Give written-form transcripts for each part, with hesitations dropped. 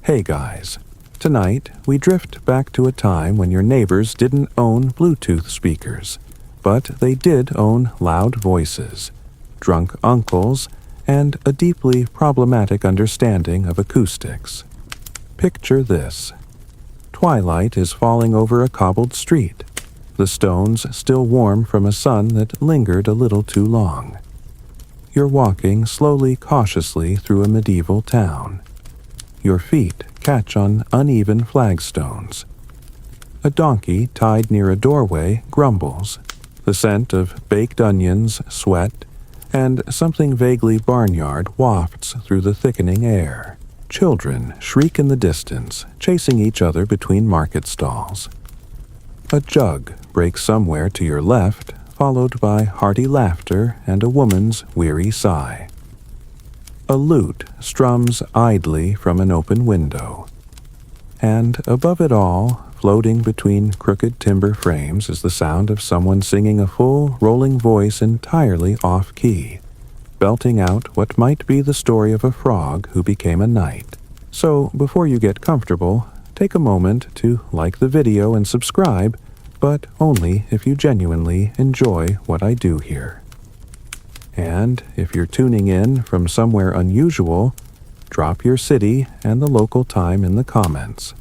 Hey guys, tonight we drift back to a time when your neighbors didn't own Bluetooth speakers, but they did own loud voices, drunk uncles, and a deeply problematic understanding of acoustics. Picture this. Twilight is falling over a cobbled street, the stones still warm from a sun that lingered a little too long. You're walking slowly, cautiously through a medieval town. Your feet catch on uneven flagstones. A donkey tied near a doorway grumbles. The scent of baked onions, sweat, and something vaguely barnyard wafts through the thickening air. Children shriek in the distance, chasing each other between market stalls. A jug breaks somewhere to your left, followed by hearty laughter and a woman's weary sigh. A lute strums idly from an open window. And above it all, floating between crooked timber frames, is the sound of someone singing a full, rolling voice entirely off-key, belting out what might be the story of a frog who became a knight. So, before you get comfortable, take a moment to like the video and subscribe, but only if you genuinely enjoy what I do here. And if you're tuning in from somewhere unusual, drop your city and the local time in the comments.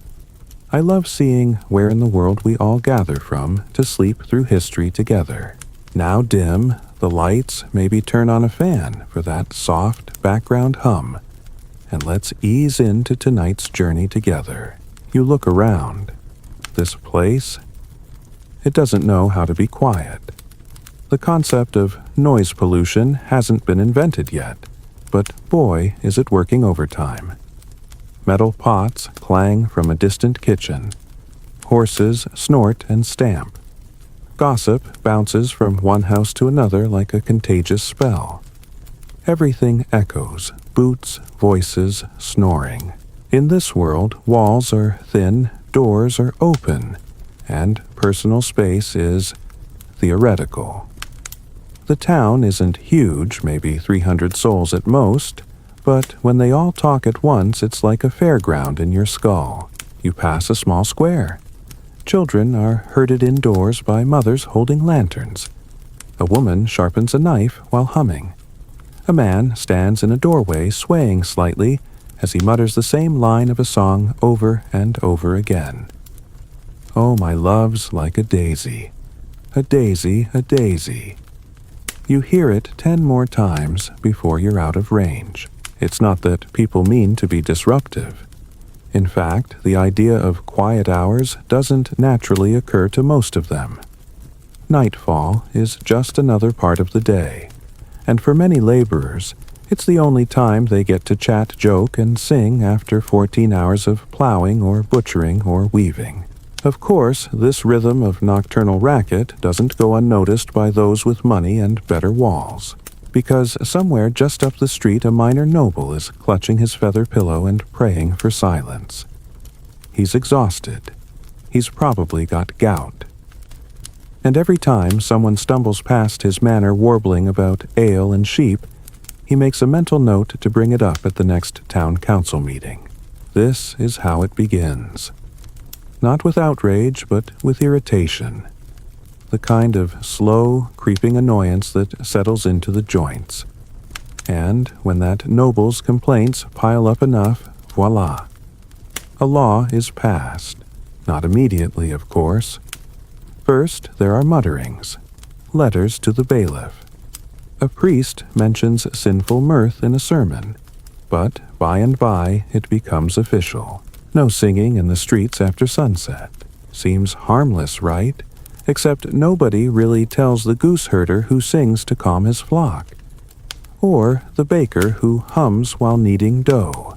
I love seeing where in the world we all gather from to sleep through history together. Now dim the lights, maybe turn on a fan for that soft background hum, and let's ease into tonight's journey together. You look around. This place, it doesn't know how to be quiet. The concept of noise pollution hasn't been invented yet, but boy is it working overtime. Metal pots clang from a distant kitchen. Horses snort and stamp. Gossip bounces from one house to another like a contagious spell. Everything echoes, boots, voices, snoring. In this world, walls are thin, doors are open, and personal space is theoretical. The town isn't huge, maybe 300 souls at most, but when they all talk at once, it's like a fairground in your skull. You pass a small square. Children are herded indoors by mothers holding lanterns. A woman sharpens a knife while humming. A man stands in a doorway swaying slightly as he mutters the same line of a song over and over again. Oh, my love's like a daisy. A daisy, a daisy. You hear it 10 more times before you're out of range. It's not that people mean to be disruptive. In fact, the idea of quiet hours doesn't naturally occur to most of them. Nightfall is just another part of the day, and for many laborers, it's the only time they get to chat, joke, and sing after 14 hours of plowing or butchering or weaving. Of course, this rhythm of nocturnal racket doesn't go unnoticed by those with money and better walls, because somewhere just up the street a minor noble is clutching his feather pillow and praying for silence. He's exhausted. He's probably got gout. And every time someone stumbles past his manor warbling about ale and sheep, he makes a mental note to bring it up at the next town council meeting. This is how it begins. Not with outrage, but with irritation. The kind of slow, creeping annoyance that settles into the joints. And when that noble's complaints pile up enough, voila. A law is passed. Not immediately, of course. First, there are mutterings. Letters to the bailiff. A priest mentions sinful mirth in a sermon. But by and by, it becomes official. No singing in the streets after sunset. Seems harmless, right? Except nobody really tells the goose herder who sings to calm his flock. Or the baker who hums while kneading dough.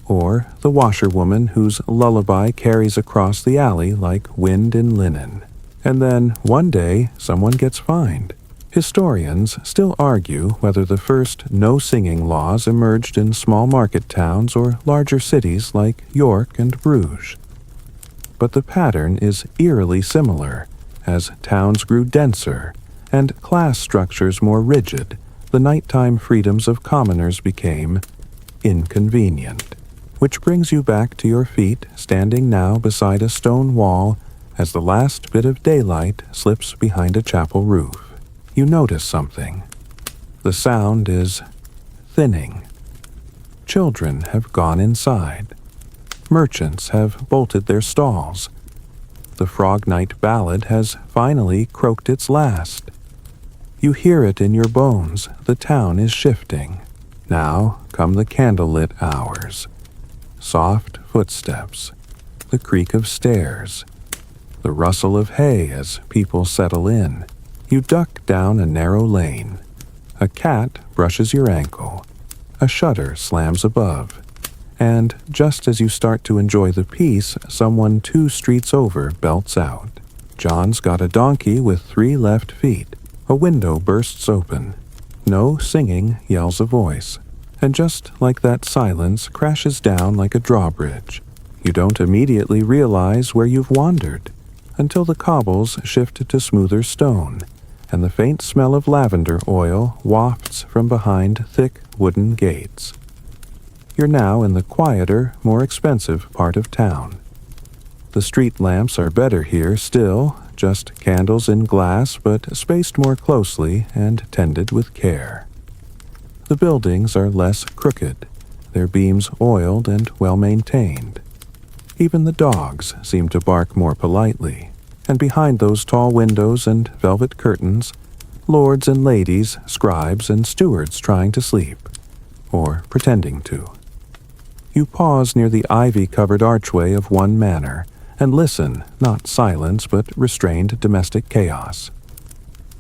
Or the washerwoman whose lullaby carries across the alley like wind in linen. And then, one day, someone gets fined. Historians still argue whether the first no-singing laws emerged in small market towns or larger cities like York and Bruges. But the pattern is eerily similar. As towns grew denser and class structures more rigid, the nighttime freedoms of commoners became inconvenient. which brings you back to your feet, standing now beside a stone wall as the last bit of daylight slips behind a chapel roof. You notice something. The sound is thinning. Children have gone inside. Merchants have bolted their stalls. The Frog Night ballad has finally croaked its last. You hear it in your bones. The town is shifting. Now come the candlelit hours. Soft footsteps. The creak of stairs. The rustle of hay as people settle in. You duck down a narrow lane. A cat brushes your ankle. A shutter slams above. And just as you start to enjoy the peace, someone 2 streets over belts out. John's got a donkey with 3 left feet. A window bursts open. No singing, yells a voice. And just like that, silence crashes down like a drawbridge. You don't immediately realize where you've wandered, until the cobbles shift to smoother stone, and the faint smell of lavender oil wafts from behind thick wooden gates. You're now in the quieter, more expensive part of town. The street lamps are better here still, just candles in glass but spaced more closely and tended with care. The buildings are less crooked, their beams oiled and well-maintained. Even the dogs seem to bark more politely, and behind those tall windows and velvet curtains, lords and ladies, scribes and stewards trying to sleep, or pretending to. You pause near the ivy-covered archway of one manor, and listen, not silence but restrained domestic chaos.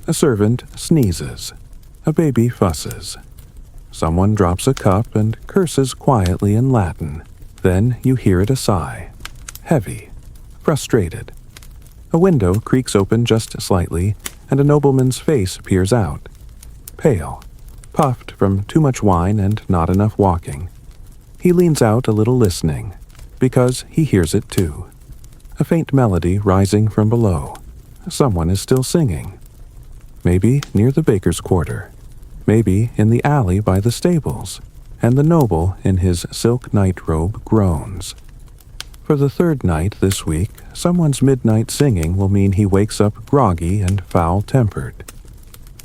A servant sneezes. A baby fusses. Someone drops a cup and curses quietly in Latin. Then you hear it a sigh. Heavy. Frustrated. A window creaks open just slightly, and a nobleman's face peers out. Pale. Puffed from too much wine and not enough walking. He leans out a little listening, because he hears it too. A faint melody rising from below. Someone is still singing. Maybe near the baker's quarter. Maybe in the alley by the stables. And the noble in his silk nightrobe groans. For the 3rd night this week, someone's midnight singing will mean he wakes up groggy and foul-tempered.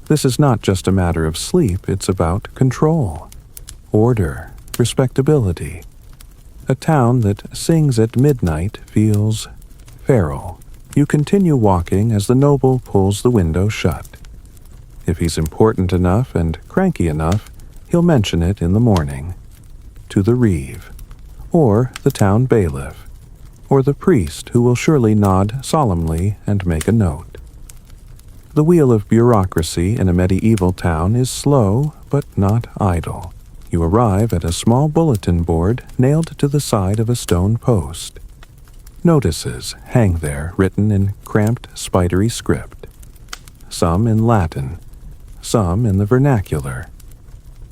This is not just a matter of sleep, it's about control. Order. Respectability. A town that sings at midnight feels feral. You continue walking as the noble pulls the window shut. If he's important enough and cranky enough, he'll mention it in the morning. To the reeve, or the town bailiff, or the priest who will surely nod solemnly and make a note. The wheel of bureaucracy in a medieval town is slow but not idle. You arrive at a small bulletin board nailed to the side of a stone post. Notices hang there written in cramped, spidery script. Some in Latin, some in the vernacular.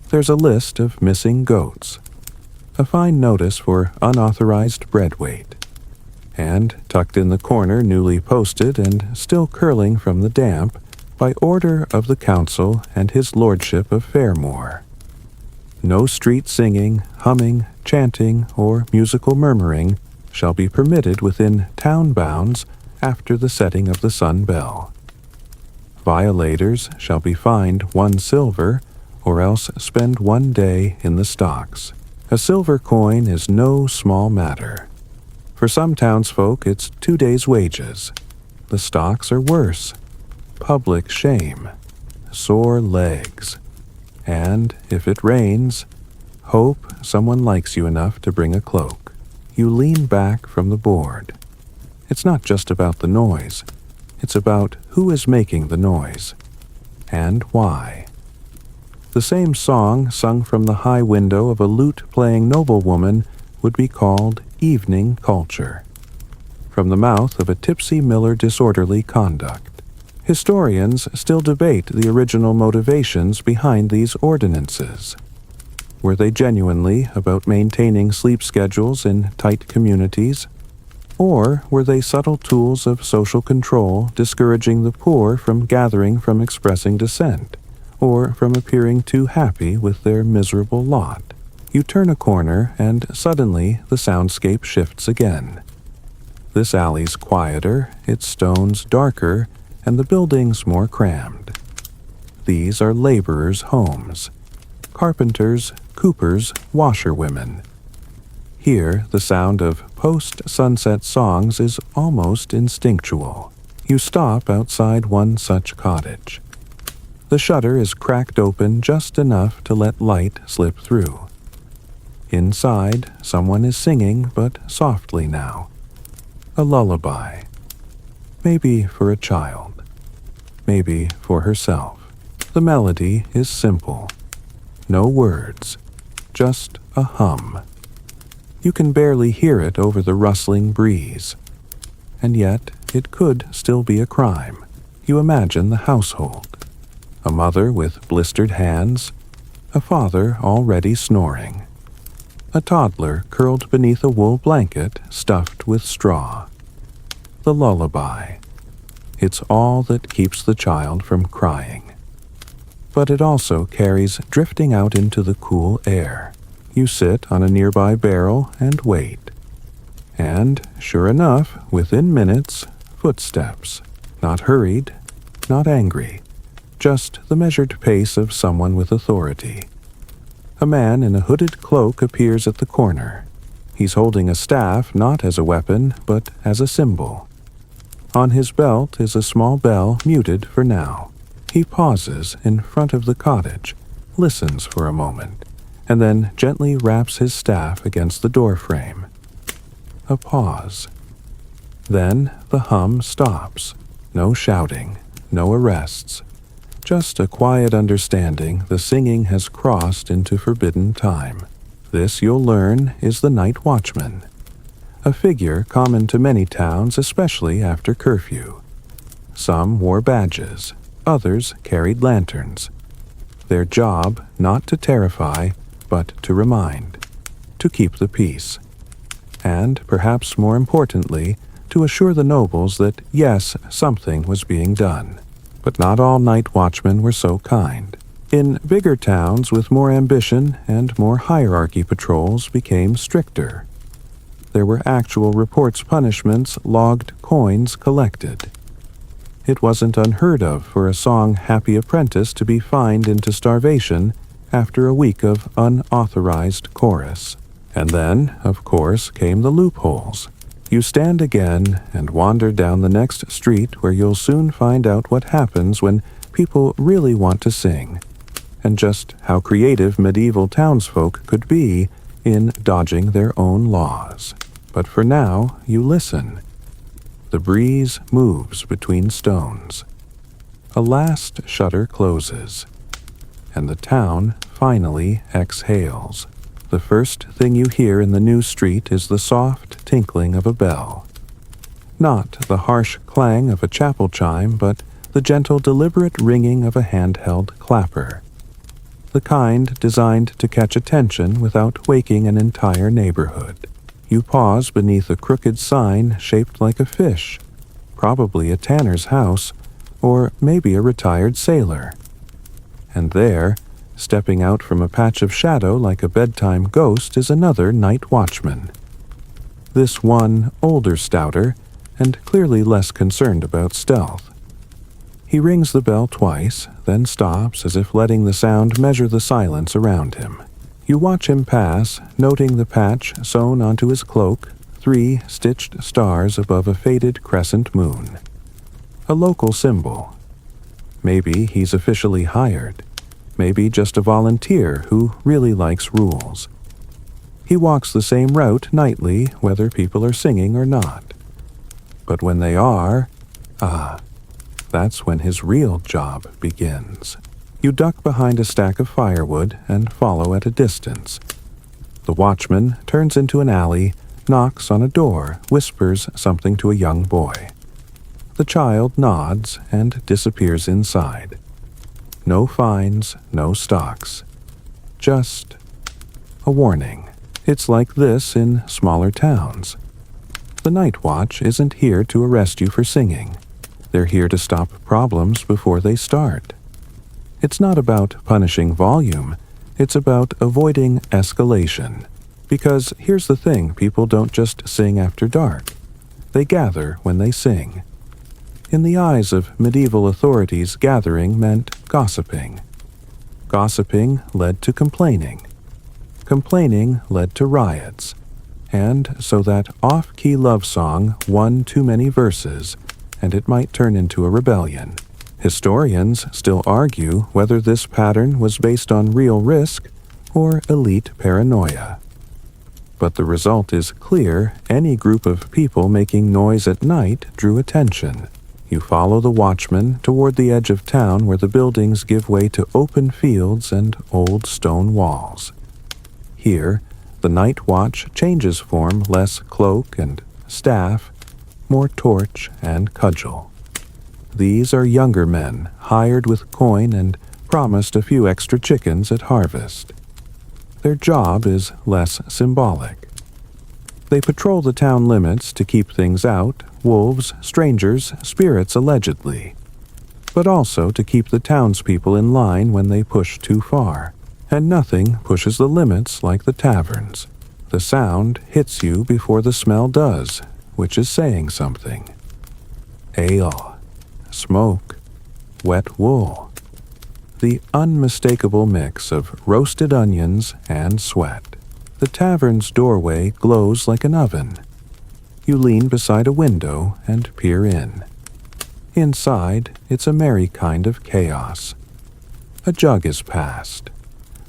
There's a list of missing goats. A fine notice for unauthorized bread weight. And, tucked in the corner, newly posted and still curling from the damp, by order of the council and his lordship of Fairmore. No street singing, humming, chanting, or musical murmuring shall be permitted within town bounds after the setting of the sun bell. Violators shall be fined 1 silver, or else spend 1 day in the stocks. A silver coin is no small matter. For some townsfolk, it's 2 days' wages. The stocks are worse. Public shame. Sore legs. And, if it rains, hope someone likes you enough to bring a cloak. You lean back from the board. It's not just about the noise. It's about who is making the noise. And why. The same song sung from the high window of a lute-playing noblewoman would be called evening culture. From the mouth of a tipsy miller disorderly conduct. Historians still debate the original motivations behind these ordinances. Were they genuinely about maintaining sleep schedules in tight communities? Or were they subtle tools of social control discouraging the poor from gathering from expressing dissent, or from appearing too happy with their miserable lot? You turn a corner and suddenly the soundscape shifts again. This alley's quieter, its stones darker, and the buildings more crammed. These are laborers' homes. Carpenters, coopers, washerwomen. Here, the sound of post-sunset songs is almost instinctual. You stop outside one such cottage. The shutter is cracked open just enough to let light slip through. Inside, someone is singing, but softly now. A lullaby. Maybe for a child. Maybe for herself. The melody is simple. No words. Just a hum. You can barely hear it over the rustling breeze. And yet, it could still be a crime. You imagine the household. A mother with blistered hands. A father already snoring. A toddler curled beneath a wool blanket stuffed with straw. The lullaby. It's all that keeps the child from crying. But it also carries drifting out into the cool air. You sit on a nearby barrel and wait. And, sure enough, within minutes, footsteps. Not hurried, not angry. Just the measured pace of someone with authority. A man in a hooded cloak appears at the corner. He's holding a staff not as a weapon, but as a symbol. On his belt is a small bell muted for now. He pauses in front of the cottage, listens for a moment, and then gently raps his staff against the doorframe. A pause. Then the hum stops. No shouting, no arrests. Just a quiet understanding the singing has crossed into forbidden time. This, you'll learn, is the night watchman. A figure common to many towns, especially after curfew. Some wore badges, others carried lanterns. Their job not to terrify, but to remind, to keep the peace. And, perhaps more importantly, to assure the nobles that, yes, something was being done. But not all night watchmen were so kind. In bigger towns with more ambition and more hierarchy, patrols became stricter. There were actual reports, punishments, logged coins collected. It wasn't unheard of for a song-happy apprentice to be fined into starvation after a week of unauthorized chorus. And then, of course, came the loopholes. You stand again and wander down the next street where you'll soon find out what happens when people really want to sing, and just how creative medieval townsfolk could be in dodging their own laws. But for now, you listen. The breeze moves between stones. A last shutter closes, and the town finally exhales. The first thing you hear in the new street is the soft tinkling of a bell. Not the harsh clang of a chapel chime, but the gentle, deliberate ringing of a handheld clapper. The kind designed to catch attention without waking an entire neighborhood. You pause beneath a crooked sign shaped like a fish, probably a tanner's house, or maybe a retired sailor. And there, stepping out from a patch of shadow like a bedtime ghost, is another night watchman. This one older, stouter, and clearly less concerned about stealth. He rings the bell twice, then stops as if letting the sound measure the silence around him. You watch him pass, noting the patch sewn onto his cloak, 3 stitched stars above a faded crescent moon. A local symbol. Maybe he's officially hired. Maybe just a volunteer who really likes rules. He walks the same route nightly, whether people are singing or not. But when they are, that's when his real job begins. You duck behind a stack of firewood and follow at a distance. The watchman turns into an alley, knocks on a door, whispers something to a young boy. The child nods and disappears inside. No fines, no stocks. Just a warning. It's like this in smaller towns. The night watch isn't here to arrest you for singing. They're here to stop problems before they start. It's not about punishing volume. It's about avoiding escalation. Because here's the thing, people don't just sing after dark. They gather when they sing. In the eyes of medieval authorities, gathering meant gossiping. Gossiping led to complaining. Complaining led to riots. And so that off-key love song won too many verses, and it might turn into a rebellion. Historians still argue whether this pattern was based on real risk or elite paranoia. But the result is clear: any group of people making noise at night drew attention. You follow the watchman toward the edge of town where the buildings give way to open fields and old stone walls. Here, the night watch changes form, less cloak and staff, more torch and cudgel. These are younger men, hired with coin and promised a few extra chickens at harvest. Their job is less symbolic. They patrol the town limits to keep things out, wolves, strangers, spirits allegedly, but also to keep the townspeople in line when they push too far. And nothing pushes the limits like the taverns. The sound hits you before the smell does, which is saying something. Ale, smoke, wet wool. The unmistakable mix of roasted onions and sweat. The tavern's doorway glows like an oven. You lean beside a window and peer in. Inside, it's a merry kind of chaos. A jug is passed.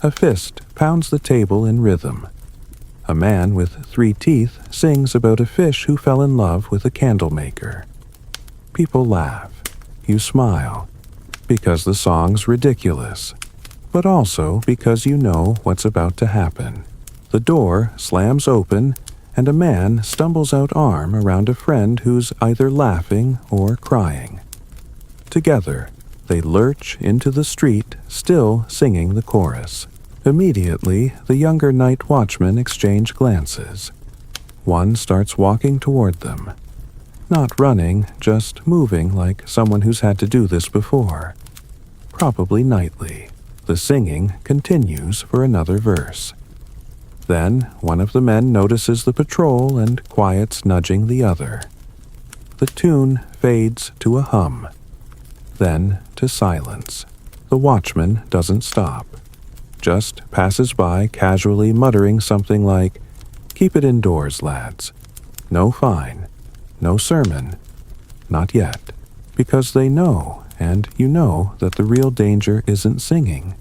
A fist pounds the table in rhythm. A man with 3 teeth sings about a fish who fell in love with a candlemaker. People laugh. You smile. Because the song's ridiculous. But also because you know what's about to happen. The door slams open, and a man stumbles out arm around a friend who's either laughing or crying. Together, they lurch into the street, still singing the chorus. Immediately, the younger night watchmen exchange glances. One starts walking toward them. Not running, just moving like someone who's had to do this before. Probably nightly. The singing continues for another verse. Then, one of the men notices the patrol and quiets nudging the other. The tune fades to a hum. Then to silence. The watchman doesn't stop. Just passes by casually muttering something like, "Keep it indoors, lads. No fine. No sermon. Not yet." Because they know, and you know, that the real danger isn't singing.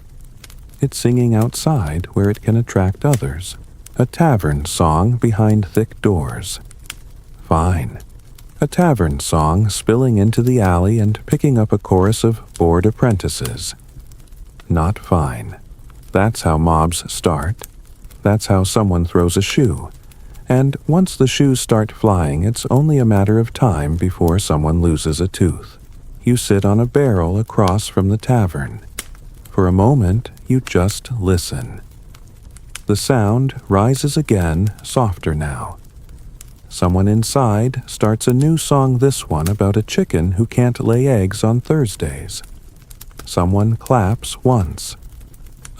It's singing outside where it can attract others. A tavern song behind thick doors. Fine. A tavern song spilling into the alley and picking up a chorus of bored apprentices. Not fine. That's how mobs start. That's how someone throws a shoe. And once the shoes start flying, it's only a matter of time before someone loses a tooth. You sit on a barrel across from the tavern. For a moment, you just listen. The sound rises again, softer now. Someone inside starts a new song, this one about a chicken who can't lay eggs on Thursdays. Someone claps once.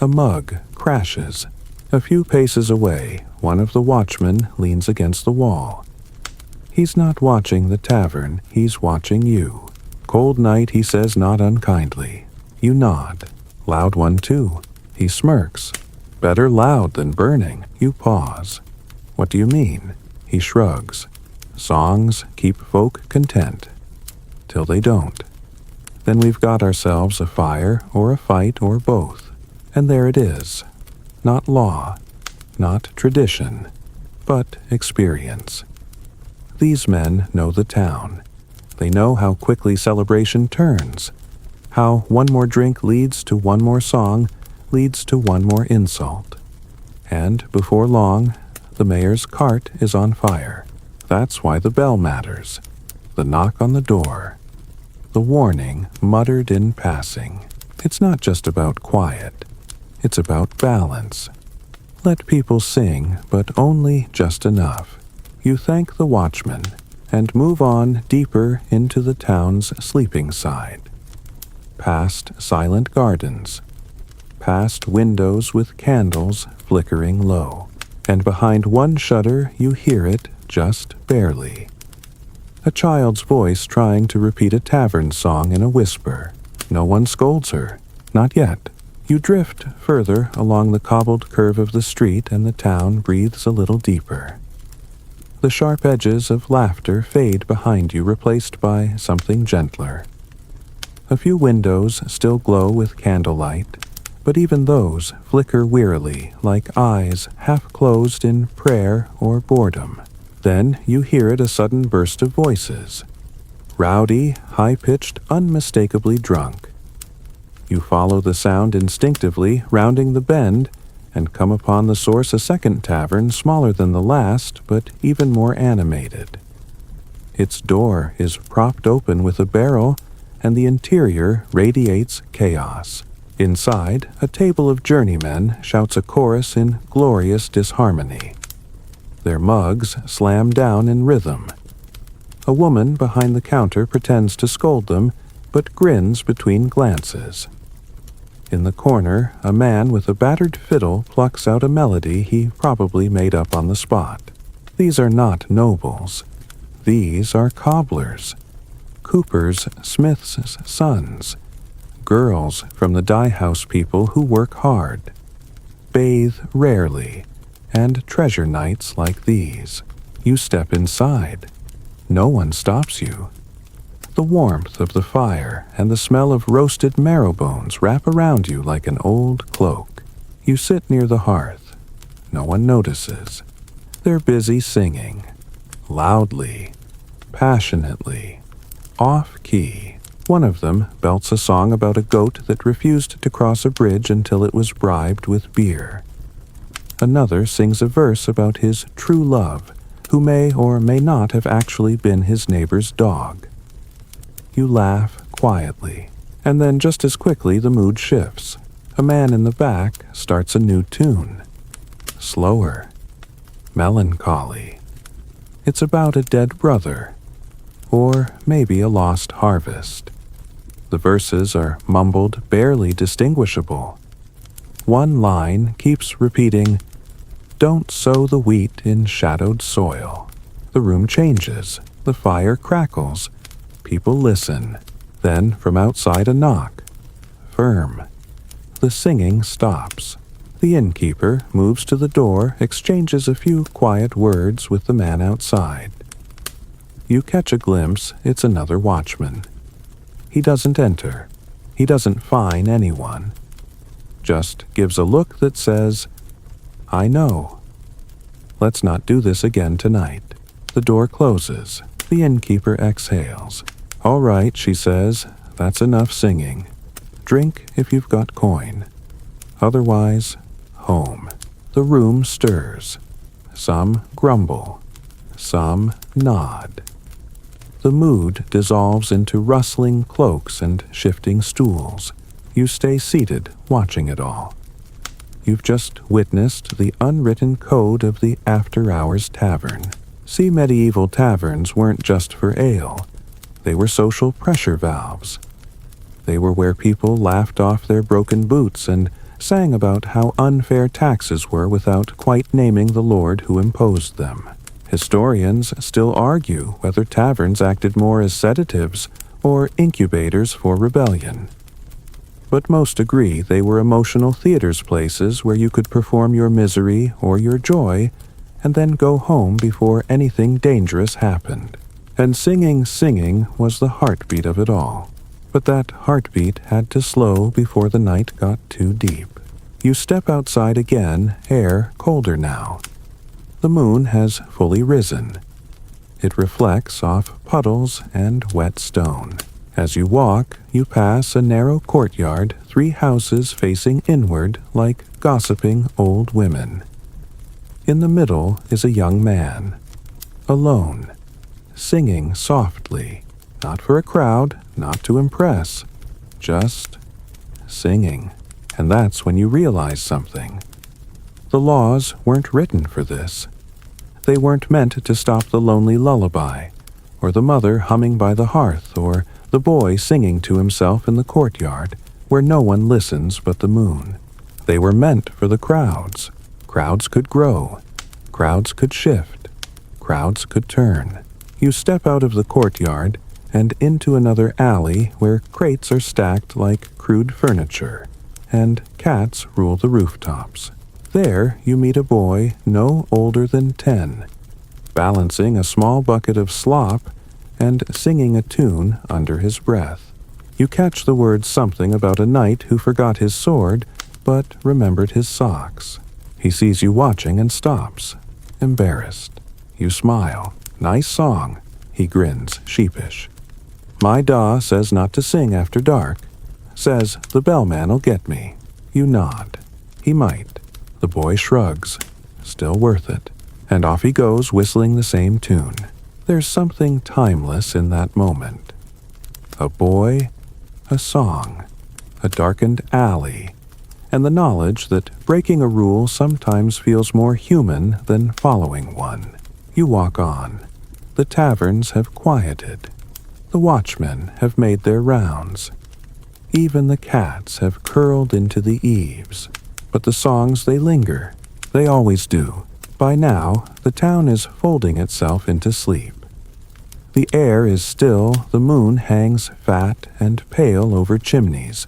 A mug crashes. A few paces away, one of the watchmen leans against the wall. He's not watching the tavern, he's watching you. "Cold night," he says, not unkindly. You nod. "Loud one too." He smirks. "Better loud than burning." You pause. "What do you mean?" He shrugs. "Songs keep folk content. Till they don't. Then we've got ourselves a fire or a fight or both. And there it is. Not law, not tradition, but experience. These men know the town. They know how quickly celebration turns, how one more drink leads to one more song, leads to one more insult. And before long, the mayor's cart is on fire. That's why the bell matters. The knock on the door. The warning muttered in passing. It's not just about quiet. It's about balance. Let people sing, but only just enough. You thank the watchman and move on deeper into the town's sleeping side. Past silent gardens. past windows with candles flickering low, and behind one shutter you hear it just barely. A child's voice trying to repeat a tavern song in a whisper. No one scolds her. Not yet. You drift further along the cobbled curve of the street and the town breathes a little deeper. The sharp edges of laughter fade behind you, replaced by something gentler. A few windows still glow with candlelight, but even those flicker wearily, like eyes half closed in prayer or boredom. Then you hear it, a sudden burst of voices. Rowdy, high-pitched, unmistakably drunk. You follow the sound instinctively, rounding the bend, and come upon the source, a second tavern, smaller than the last, but even more animated. Its door is propped open with a barrel, and the interior radiates chaos. Inside, a table of journeymen shouts a chorus in glorious disharmony. Their mugs slam down in rhythm. A woman behind the counter pretends to scold them, but grins between glances. In the corner, a man with a battered fiddle plucks out a melody he probably made up on the spot. These are not nobles. These are cobblers. Coopers, smiths' sons. Girls from the dye-house people who work hard. Bathe rarely, and treasure nights like these. You step inside. No one stops you. The warmth of the fire and the smell of roasted marrow bones wrap around you like an old cloak. You sit near the hearth. No one notices. They're busy singing. Loudly. Passionately. Off-key. One of them belts a song about a goat that refused to cross a bridge until it was bribed with beer. Another sings a verse about his true love, who may or may not have actually been his neighbor's dog. You laugh quietly, and then just as quickly the mood shifts. A man in the back starts a new tune. Slower. Melancholy. It's about a dead brother, or maybe a lost harvest. The verses are mumbled, barely distinguishable. One line keeps repeating, "Don't sow the wheat in shadowed soil." The room changes. The fire crackles. People listen. Then, from outside, a knock. Firm. The singing stops. The innkeeper moves to the door, exchanges a few quiet words with the man outside. You catch a glimpse, it's another watchman. He doesn't enter. He doesn't fine anyone. Just gives a look that says, "I know. Let's not do this again tonight." The door closes. The innkeeper exhales. "All right," she says, "that's enough singing. Drink if you've got coin. Otherwise, home." The room stirs. Some grumble. Some nod. The mood dissolves into rustling cloaks and shifting stools. You stay seated, watching it all. You've just witnessed the unwritten code of the after-hours tavern. See, medieval taverns weren't just for ale. They were social pressure valves. They were where people laughed off their broken boots and sang about how unfair taxes were without quite naming the lord who imposed them. Historians still argue whether taverns acted more as sedatives or incubators for rebellion. But most agree they were emotional theaters, places where you could perform your misery or your joy and then go home before anything dangerous happened. And singing was the heartbeat of it all. But that heartbeat had to slow before the night got too deep. You step outside again, air colder now. The moon has fully risen. It reflects off puddles and wet stone. As you walk, you pass a narrow courtyard, 3 houses facing inward like gossiping old women. In the middle is a young man, alone, singing softly, not for a crowd, not to impress, just singing. And that's when you realize something. The laws weren't written for this. They weren't meant to stop the lonely lullaby, or the mother humming by the hearth, or the boy singing to himself in the courtyard, where no one listens but the moon. They were meant for the crowds. Crowds could grow. Crowds could shift. Crowds could turn. You step out of the courtyard and into another alley where crates are stacked like crude furniture, and cats rule the rooftops. There you meet a boy no older than 10, balancing a small bucket of slop and singing a tune under his breath. You catch the words something about a knight who forgot his sword but remembered his socks. He sees you watching and stops, embarrassed. You smile. Nice song. He grins, sheepish. My da says not to sing after dark. Says the bellman'll get me. You nod. He might. The boy shrugs. Still worth it. And off he goes whistling the same tune. There's something timeless in that moment. A boy, a song, a darkened alley, and the knowledge that breaking a rule sometimes feels more human than following one. You walk on. The taverns have quieted. The watchmen have made their rounds. Even the cats have curled into the eaves. But the songs, they linger. They always do. By now, the town is folding itself into sleep. The air is still, the moon hangs fat and pale over chimneys,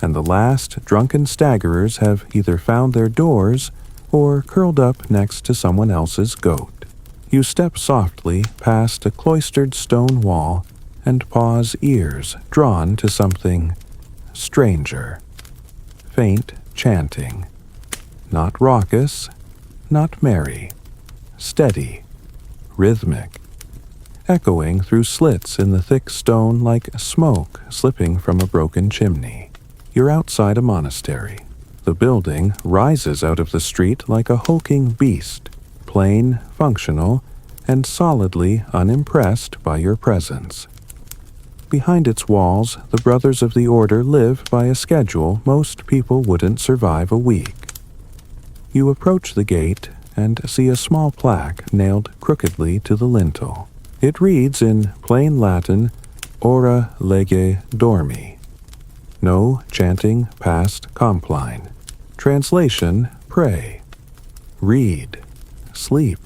and the last drunken staggerers have either found their doors or curled up next to someone else's goat. You step softly past a cloistered stone wall and pause, ears drawn to something stranger. Faint chanting. Not raucous, not merry. Steady, rhythmic. Echoing through slits in the thick stone like smoke slipping from a broken chimney. You're outside a monastery. The building rises out of the street like a hulking beast, plain, functional, and solidly unimpressed by your presence. Behind its walls, the Brothers of the Order live by a schedule most people wouldn't survive a week. You approach the gate and see a small plaque nailed crookedly to the lintel. It reads in plain Latin, Ora lege dormi. No chanting past compline. Translation, pray. Read. Sleep.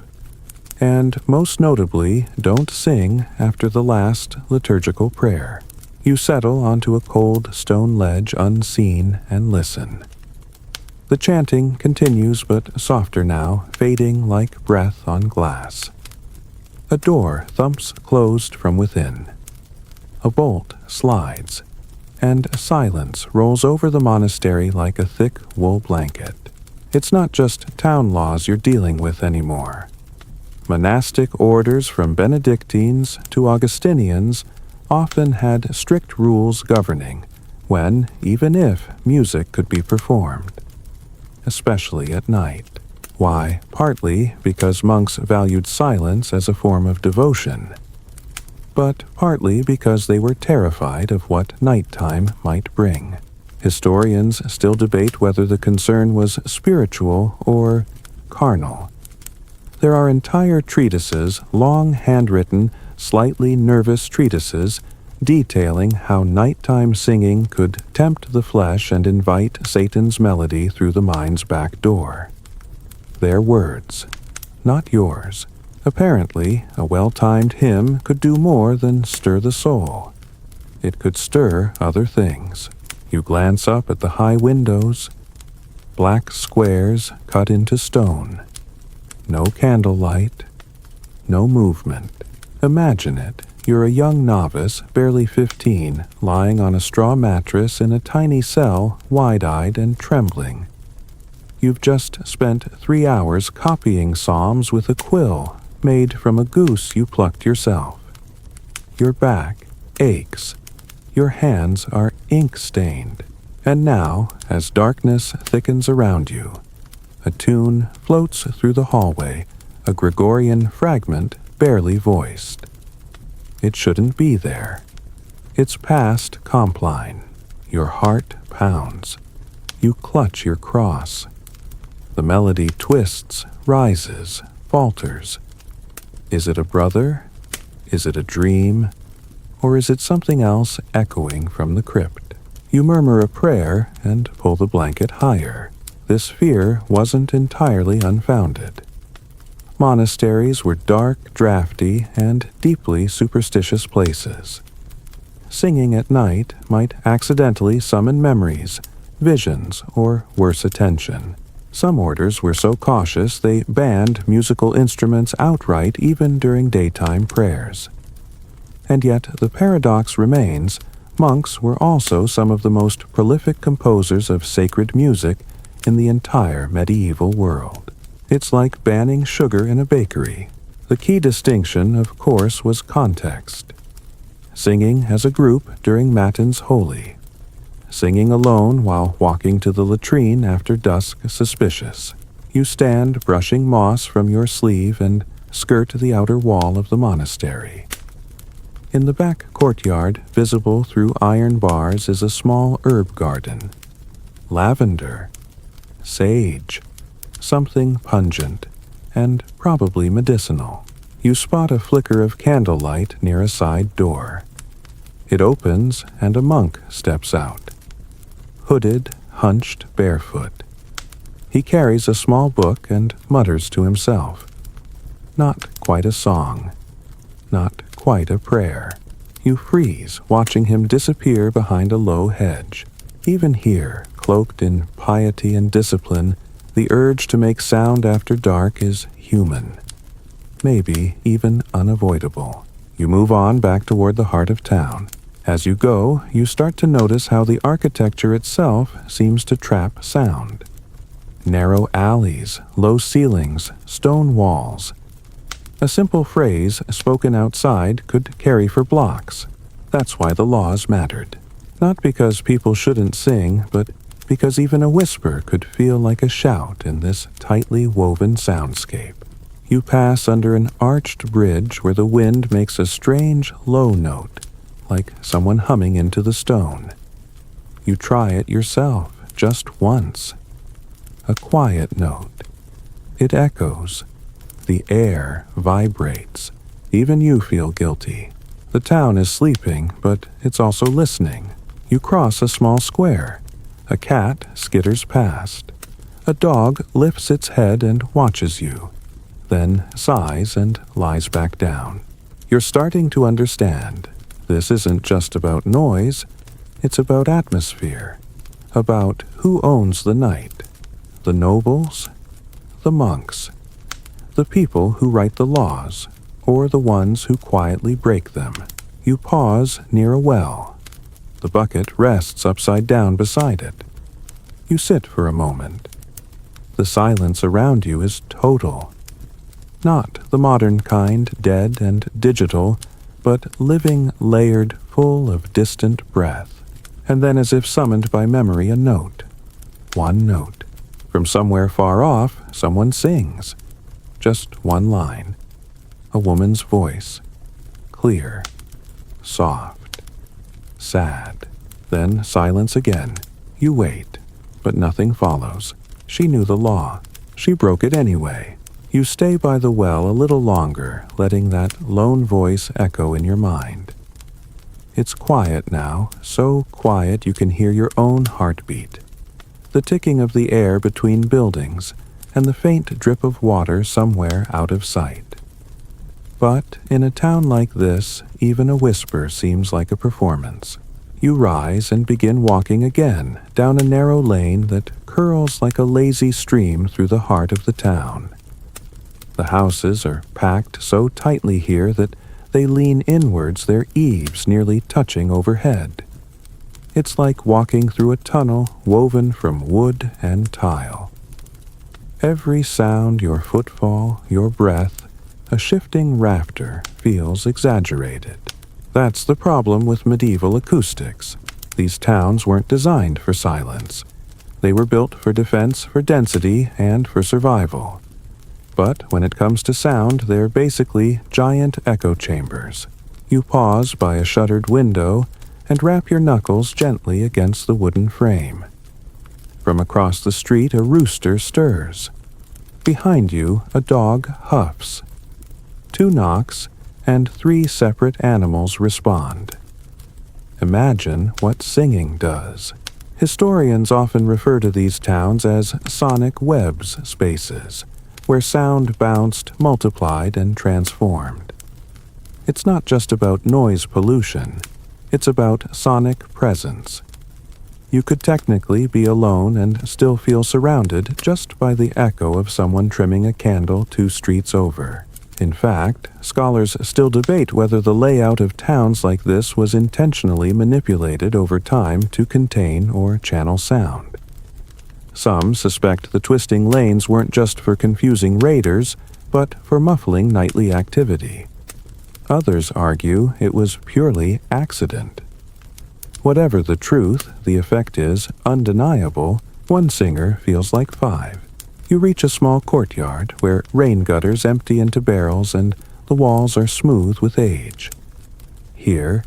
And most notably, don't sing after the last liturgical prayer. You settle onto a cold stone ledge unseen and listen. The chanting continues but softer now, fading like breath on glass. A door thumps closed from within. A bolt slides, and silence rolls over the monastery like a thick wool blanket. It's not just town laws you're dealing with anymore. Monastic orders from Benedictines to Augustinians often had strict rules governing when, even if, music could be performed, especially at night. Why? Partly because monks valued silence as a form of devotion, but partly because they were terrified of what nighttime might bring. Historians still debate whether the concern was spiritual or carnal. There are entire treatises, long handwritten, slightly nervous treatises, detailing how nighttime singing could tempt the flesh and invite Satan's melody through the mind's back door. Their words, not yours. Apparently, a well-timed hymn could do more than stir the soul. It could stir other things. You glance up at the high windows, black squares cut into stone. No candlelight, no movement. Imagine it. You're a young novice, barely 15, lying on a straw mattress in a tiny cell, wide-eyed and trembling. You've just spent 3 hours copying psalms with a quill made from a goose you plucked yourself. Your back aches. Your hands are ink-stained. And now, as darkness thickens around you, a tune floats through the hallway, a Gregorian fragment barely voiced. It shouldn't be there. It's past compline. Your heart pounds. You clutch your cross. The melody twists, rises, falters. Is it a brother? Is it a dream? Or is it something else echoing from the crypt? You murmur a prayer and pull the blanket higher. this fear wasn't entirely unfounded. Monasteries were dark, drafty, and deeply superstitious places. Singing at night might accidentally summon memories, visions, or worse, attention. Some orders were so cautious they banned musical instruments outright even during daytime prayers. And yet the paradox remains, monks were also some of the most prolific composers of sacred music in the entire medieval world. It's like banning sugar in a bakery. The key distinction, of course, was context. Singing as a group during Matins holy. Singing alone while walking to the latrine after dusk suspicious. You stand brushing moss from your sleeve and skirt the outer wall of the monastery. In the back courtyard, visible through iron bars, is a small herb garden. Lavender, sage, something pungent, and probably medicinal. You spot a flicker of candlelight near a side door. It opens and a monk steps out. Hooded, hunched, barefoot. He carries a small book and mutters to himself. Not quite a song. Not quite a prayer. You freeze, watching him disappear behind a low hedge. Even here, cloaked in piety and discipline, the urge to make sound after dark is human. Maybe even unavoidable. You move on back toward the heart of town. As you go, you start to notice how the architecture itself seems to trap sound. Narrow alleys, low ceilings, stone walls. A simple phrase spoken outside could carry for blocks. That's why the laws mattered. Not because people shouldn't sing, but because even a whisper could feel like a shout in this tightly woven soundscape. You pass under an arched bridge where the wind makes a strange low note, like someone humming into the stone. You try it yourself, just once. A quiet note. It echoes. The air vibrates. Even you feel guilty. The town is sleeping, but it's also listening. You cross a small square. A cat skitters past. A dog lifts its head and watches you, then sighs and lies back down. You're starting to understand. This isn't just about noise, it's about atmosphere, about who owns the night. The nobles, the monks, the people who write the laws, or the ones who quietly break them. You pause near a well. The bucket rests upside down beside it. You sit for a moment. The silence around you is total. Not the modern kind, dead and digital, but living, layered, full of distant breath. And then, as if summoned by memory, a note. One note. From somewhere far off, someone sings. Just one line. A woman's voice. Clear. Soft. Sad. Then silence again. You wait, but nothing follows. She knew the law. She broke it anyway. You stay by the well a little longer, letting that lone voice echo in your mind. It's quiet now, so quiet you can hear your own heartbeat. The ticking of the air between buildings, and the faint drip of water somewhere out of sight. But in a town like this, even a whisper seems like a performance. You rise and begin walking again down a narrow lane that curls like a lazy stream through the heart of the town. The houses are packed so tightly here that they lean inwards, their eaves nearly touching overhead. It's like walking through a tunnel woven from wood and tile. Every sound, your footfall, your breath, a shifting rafter, feels exaggerated. That's the problem with medieval acoustics. These towns weren't designed for silence. They were built for defense, for density, and for survival. But when it comes to sound, they're basically giant echo chambers. You pause by a shuttered window and rap your knuckles gently against the wooden frame. From across the street, a rooster stirs. Behind you, a dog huffs. 2 knocks, and 3 separate animals respond. Imagine what singing does. Historians often refer to these towns as sonic webs spaces, where sound bounced, multiplied, and transformed. It's not just about noise pollution, it's about sonic presence. You could technically be alone and still feel surrounded just by the echo of someone trimming a candle 2 streets over. In fact, scholars still debate whether the layout of towns like this was intentionally manipulated over time to contain or channel sound. Some suspect the twisting lanes weren't just for confusing raiders, but for muffling nightly activity. Others argue it was purely accident. Whatever the truth, the effect is undeniable. One singer feels like 5. You reach a small courtyard where rain gutters empty into barrels and the walls are smooth with age. Here,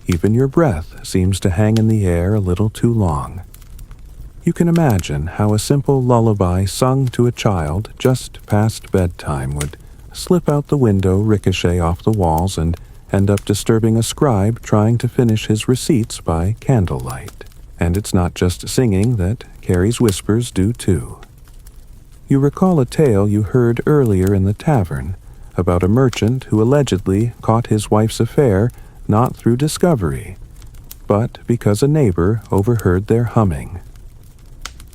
even your breath seems to hang in the air a little too long. You can imagine how a simple lullaby sung to a child just past bedtime would slip out the window, ricochet off the walls, and end up disturbing a scribe trying to finish his receipts by candlelight. And it's not just singing that carries whispers do too. You recall a tale you heard earlier in the tavern about a merchant who allegedly caught his wife's affair not through discovery, but because a neighbor overheard their humming.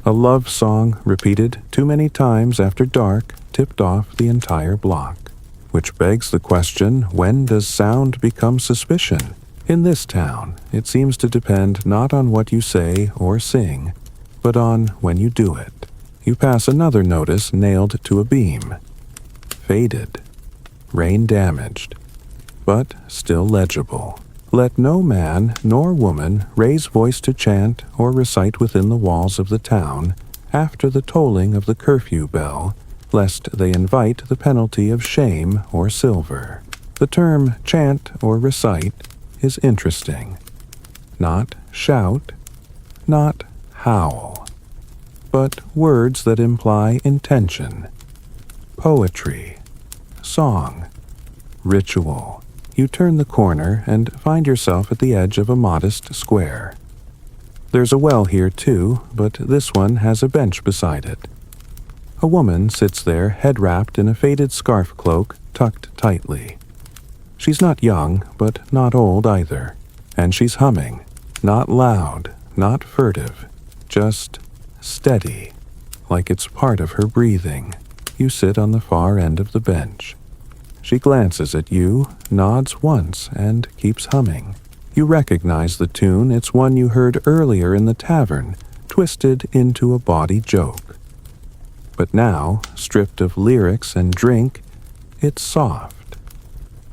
A love song repeated too many times after dark tipped off the entire block. Which begs the question, when does sound become suspicion? In this town, it seems to depend not on what you say or sing, but on when you do it. You pass another notice nailed to a beam. Faded. Rain damaged. But still legible. Let no man nor woman raise voice to chant or recite within the walls of the town after the tolling of the curfew bell, lest they invite the penalty of shame or silver. The term chant or recite is interesting. Not shout, not howl, but words that imply intention. Poetry, song, ritual. You turn the corner and find yourself at the edge of a modest square. There's a well here too, but this one has a bench beside it. A woman sits there, head wrapped in a faded scarf cloak tucked tightly. She's not young, but not old either, and she's humming. Not loud, not furtive, just steady, like it's part of her breathing. You sit on the far end of the bench. She glances at you, nods once, and keeps humming. You recognize the tune. It's one you heard earlier in the tavern, twisted into a bawdy joke. But now, stripped of lyrics and drink, it's soft,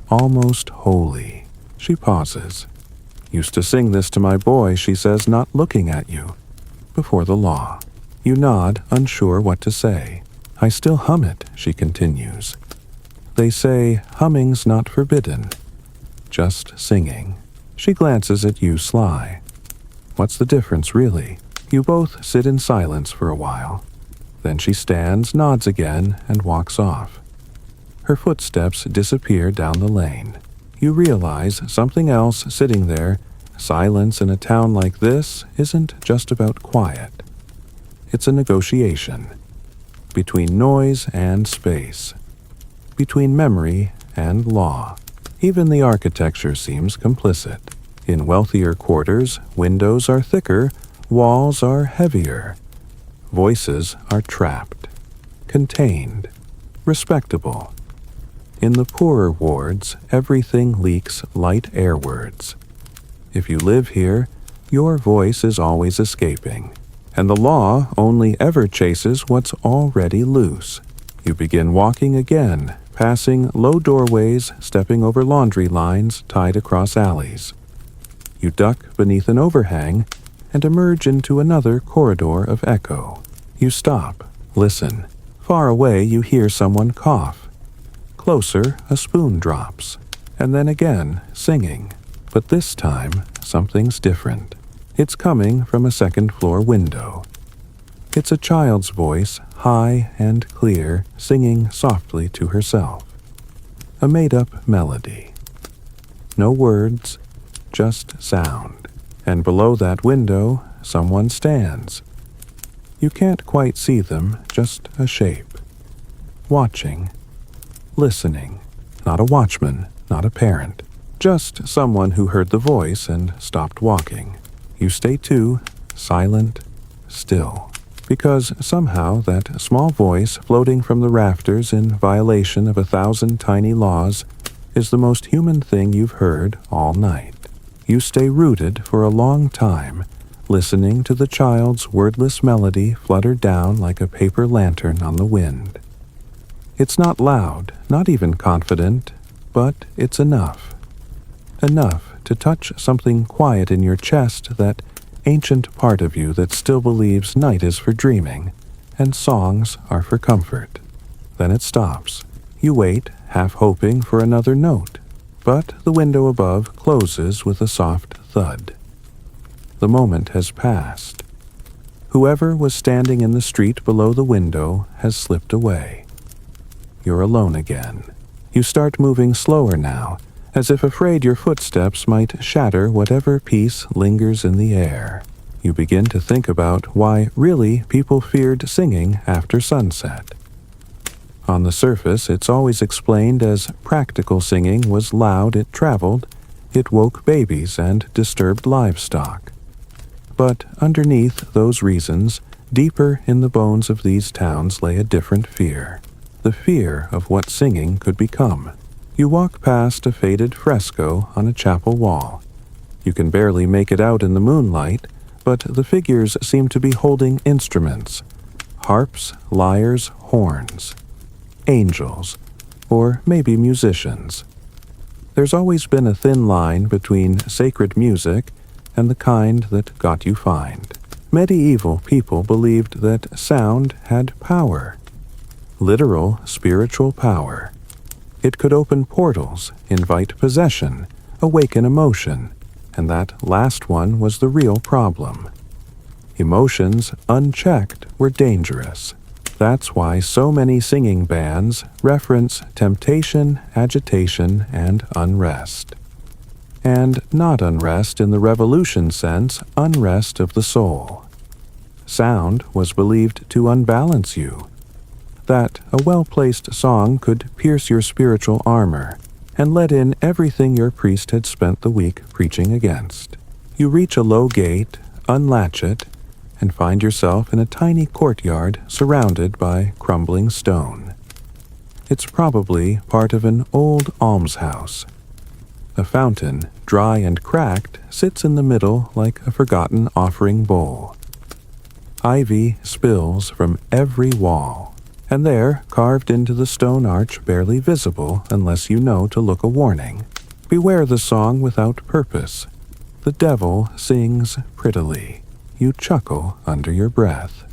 almost holy. She pauses. Used to sing this to my boy, she says, not looking at you. Before the law. You nod, unsure what to say. I still hum it, she continues. They say humming's not forbidden, just singing. She glances at you sly. What's the difference, really? You both sit in silence for a while. Then she stands, nods again, and walks off. Her footsteps disappear down the lane. You realize something else sitting there. Silence in a town like this isn't just about quiet. It's a negotiation. Between noise and space. Between memory and law. Even the architecture seems complicit. In wealthier quarters, windows are thicker, walls are heavier. Voices are trapped, contained, respectable. In the poorer wards, everything leaks light airwards. If you live here, your voice is always escaping, and the law only ever chases what's already loose. You begin walking again, passing low doorways, stepping over laundry lines tied across alleys. You duck beneath an overhang and emerge into another corridor of echo. You stop, listen. Far away you hear someone cough. Closer, a spoon drops. And then again, singing. But this time, something's different. It's coming from a second-floor window. It's a child's voice, high and clear, singing softly to herself. A made-up melody. No words, just sound. And below that window, someone stands. You can't quite see them, just a shape. Watching, listening, not a watchman, not a parent, just someone who heard the voice and stopped walking. You stay too, silent, still, because somehow that small voice floating from the rafters in violation of 1,000 tiny laws is the most human thing you've heard all night. You stay rooted for a long time, listening to the child's wordless melody flutter down like a paper lantern on the wind. It's not loud, not even confident, but it's enough. Enough to touch something quiet in your chest, that ancient part of you that still believes night is for dreaming and songs are for comfort. Then it stops. You wait, half hoping for another note, but the window above closes with a soft thud. The moment has passed. Whoever was standing in the street below the window has slipped away. You're alone again. You start moving slower now, as if afraid your footsteps might shatter whatever peace lingers in the air. You begin to think about why really people feared singing after sunset. On the surface, it's always explained as practical singing was loud, it traveled, it woke babies and disturbed livestock. But underneath those reasons, deeper in the bones of these towns lay a different fear. The fear of what singing could become. You walk past a faded fresco on a chapel wall. You can barely make it out in the moonlight, but the figures seem to be holding instruments. Harps, lyres, horns. Angels, or maybe musicians. There's always been a thin line between sacred music and the kind that got you fined. Medieval people believed that sound had power. Literal spiritual power. It could open portals, invite possession, awaken emotion, and that last one was the real problem. Emotions, unchecked, were dangerous. That's why so many singing bands reference temptation, agitation, and unrest. And not unrest in the revolution sense, unrest of the soul. Sound was believed to unbalance you. That a well-placed song could pierce your spiritual armor and let in everything your priest had spent the week preaching against. You reach a low gate, unlatch it, and find yourself in a tiny courtyard surrounded by crumbling stone. It's probably part of an old almshouse. A fountain, dry and cracked, sits in the middle like a forgotten offering bowl. Ivy spills from every wall. And there, carved into the stone arch barely visible unless you know to look a warning, beware the song without purpose. The devil sings prettily. You chuckle under your breath.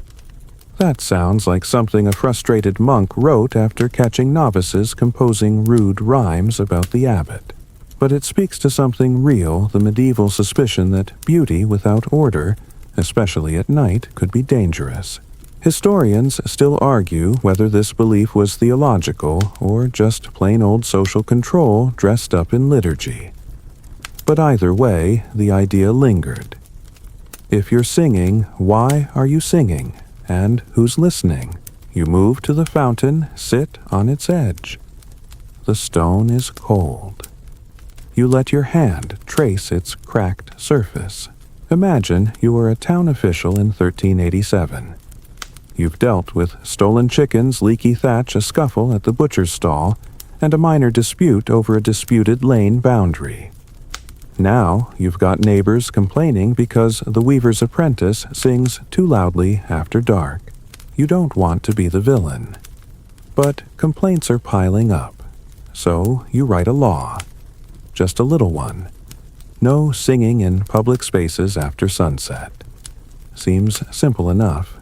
That sounds like something a frustrated monk wrote after catching novices composing rude rhymes about the abbot. But it speaks to something real, the medieval suspicion that beauty without order, especially at night, could be dangerous. Historians still argue whether this belief was theological or just plain old social control dressed up in liturgy. But either way, the idea lingered. If you're singing, why are you singing? And who's listening? You move to the fountain, sit on its edge. The stone is cold. You let your hand trace its cracked surface. Imagine you were a town official in 1387. You've dealt with stolen chickens, leaky thatch, a scuffle at the butcher's stall, and a minor dispute over a disputed lane boundary. Now you've got neighbors complaining because the weaver's apprentice sings too loudly after dark. You don't want to be the villain. But complaints are piling up, so you write a law. Just a little one. No singing in public spaces after sunset. Seems simple enough.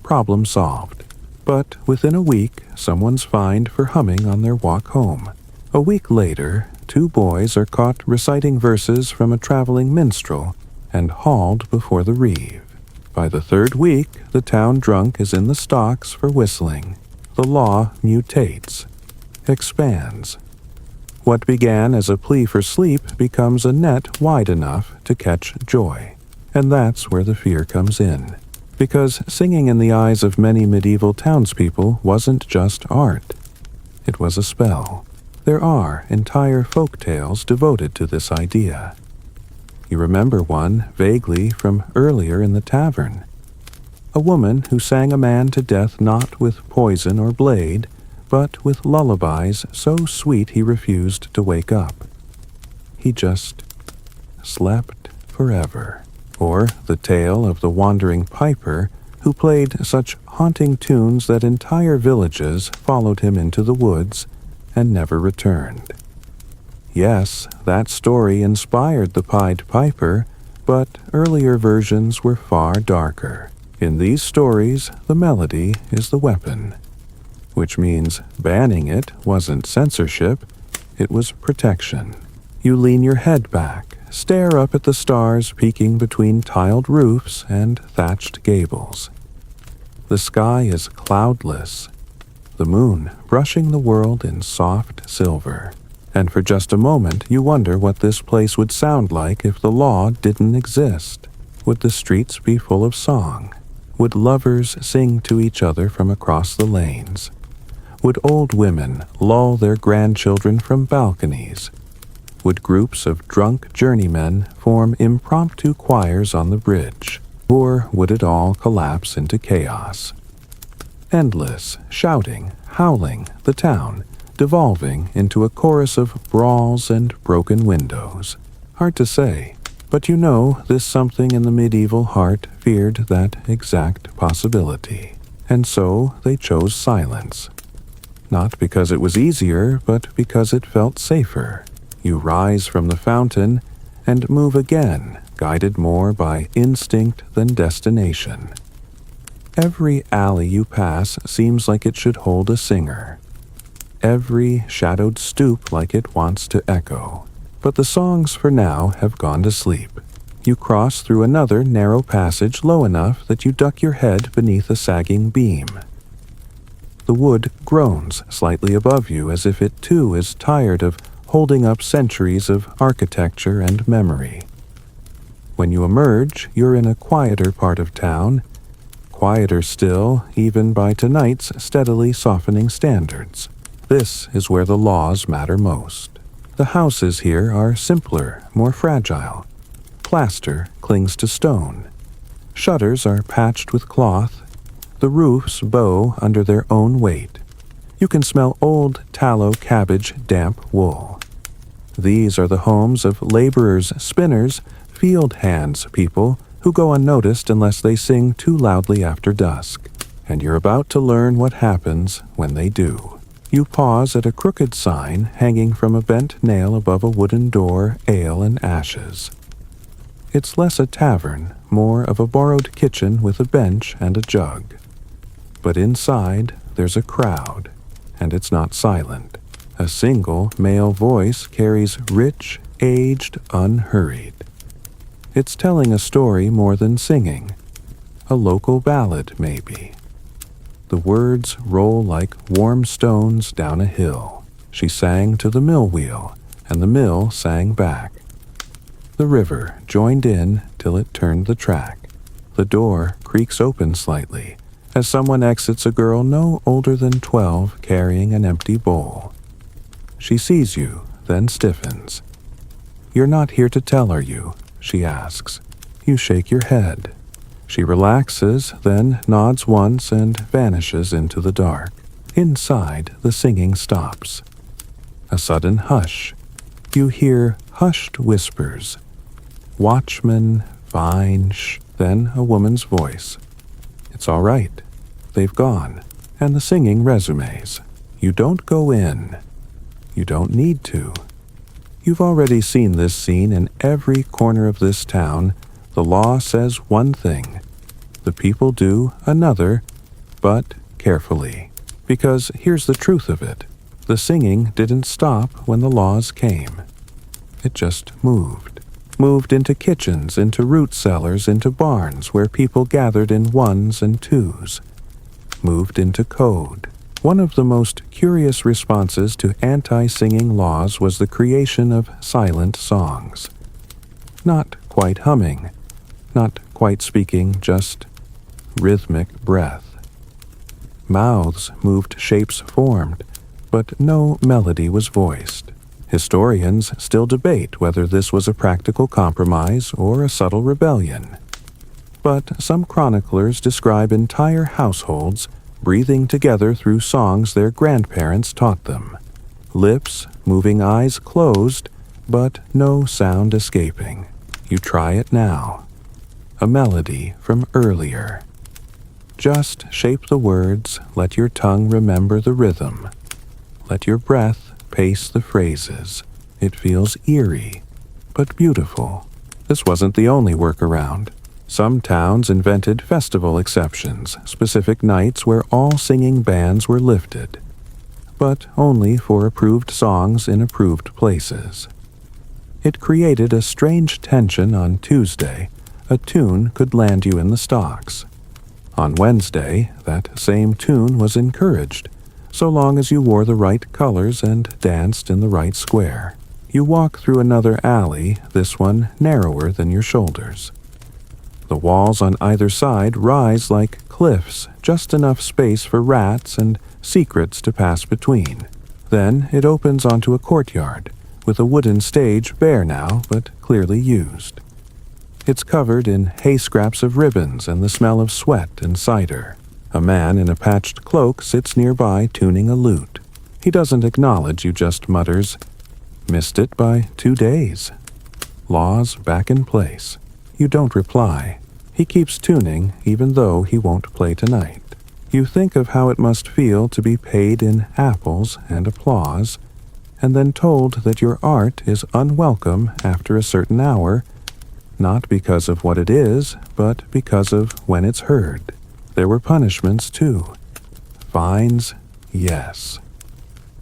Problem solved. But within a week, someone's fined for humming on their walk home. A week later, 2 boys are caught reciting verses from a traveling minstrel and hauled before the reeve. By the 3rd week, the town drunk is in the stocks for whistling. The law mutates, expands. What began as a plea for sleep becomes a net wide enough to catch joy. And that's where the fear comes in. Because singing in the eyes of many medieval townspeople wasn't just art. It was a spell. There are entire folk tales devoted to this idea. You remember one, vaguely, from earlier in the tavern. A woman who sang a man to death not with poison or blade, but with lullabies so sweet he refused to wake up. He just slept forever. Or the tale of the wandering piper who played such haunting tunes that entire villages followed him into the woods and never returned. Yes, that story inspired the Pied Piper, but earlier versions were far darker. In these stories, the melody is the weapon, which means banning it wasn't censorship, it was protection. You lean your head back, stare up at the stars peeking between tiled roofs and thatched gables. The sky is cloudless, the moon brushing the world in soft silver. And for just a moment you wonder what this place would sound like if the law didn't exist. Would the streets be full of song? Would lovers sing to each other from across the lanes? Would old women lull their grandchildren from balconies? Would groups of drunk journeymen form impromptu choirs on the bridge? Or would it all collapse into chaos? Endless, shouting, howling, the town, devolving into a chorus of brawls and broken windows. Hard to say, but you know this something in the medieval heart feared that exact possibility. And so they chose silence. Not because it was easier, but because it felt safer. You rise from the fountain and move again, guided more by instinct than destination. Every alley you pass seems like it should hold a singer. Every shadowed stoop like it wants to echo. But the songs for now have gone to sleep. You cross through another narrow passage low enough that you duck your head beneath a sagging beam. The wood groans slightly above you as if it too is tired of holding up centuries of architecture and memory. When you emerge, you're in a quieter part of town, quieter still even by tonight's steadily softening standards. This is where the laws matter most. The houses here are simpler, more fragile. Plaster clings to stone. Shutters are patched with cloth. The roofs bow under their own weight. You can smell old tallow cabbage damp wool. These are the homes of laborers, spinners, field hands people who go unnoticed unless they sing too loudly after dusk. And you're about to learn what happens when they do. You pause at a crooked sign hanging from a bent nail above a wooden door, ale and ashes. It's less a tavern, more of a borrowed kitchen with a bench and a jug. But inside, there's a crowd, and it's not silent. A single male voice carries rich, aged, unhurried. It's telling a story more than singing. A local ballad, maybe. The words roll like warm stones down a hill. She sang to the mill wheel, and the mill sang back. The river joined in till it turned the track. The door creaks open slightly as someone exits a girl no older than 12 carrying an empty bowl. She sees you, then stiffens. "You're not here to tell, are you?" she asks. You shake your head. She relaxes, then nods once and vanishes into the dark. Inside, the singing stops. A sudden hush. You hear hushed whispers. "Watchman, fine, shh," then a woman's voice. It's all right. They've gone, and the singing resumes. You don't go in. You don't need to. You've already seen this scene in every corner of this town. The law says one thing. The people do another, but carefully. Because here's the truth of it. The singing didn't stop when the laws came. It just moved. Moved into kitchens, into root cellars, into barns where people gathered in ones and twos. Moved into code. One of the most curious responses to anti-singing laws was the creation of silent songs. Not quite humming, not quite speaking, just rhythmic breath. Mouths moved, shapes formed, but no melody was voiced. Historians still debate whether this was a practical compromise or a subtle rebellion. But some chroniclers describe entire households breathing together through songs their grandparents taught them. Lips moving, eyes closed, but no sound escaping. You try it now. A melody from earlier. Just shape the words, let your tongue remember the rhythm. Let your breath pace the phrases. It feels eerie, but beautiful. This wasn't the only workaround. Some towns invented festival exceptions, specific nights where all singing bands were lifted, but only for approved songs in approved places. It created a strange tension. On Tuesday, a tune could land you in the stocks. On Wednesday, that same tune was encouraged, so long as you wore the right colors and danced in the right square. You walk through another alley, this one narrower than your shoulders. The walls on either side rise like cliffs, just enough space for rats and secrets to pass between. Then it opens onto a courtyard, with a wooden stage bare now, but clearly used. It's covered in hay scraps of ribbons and the smell of sweat and cider. A man in a patched cloak sits nearby tuning a lute. He doesn't acknowledge you, just mutters, "Missed it by 2 days. Laws back in place." You don't reply. He keeps tuning even though he won't play tonight. You think of how it must feel to be paid in apples and applause, and then told that your art is unwelcome after a certain hour, not because of what it is, but because of when it's heard. There were punishments too. Fines, yes.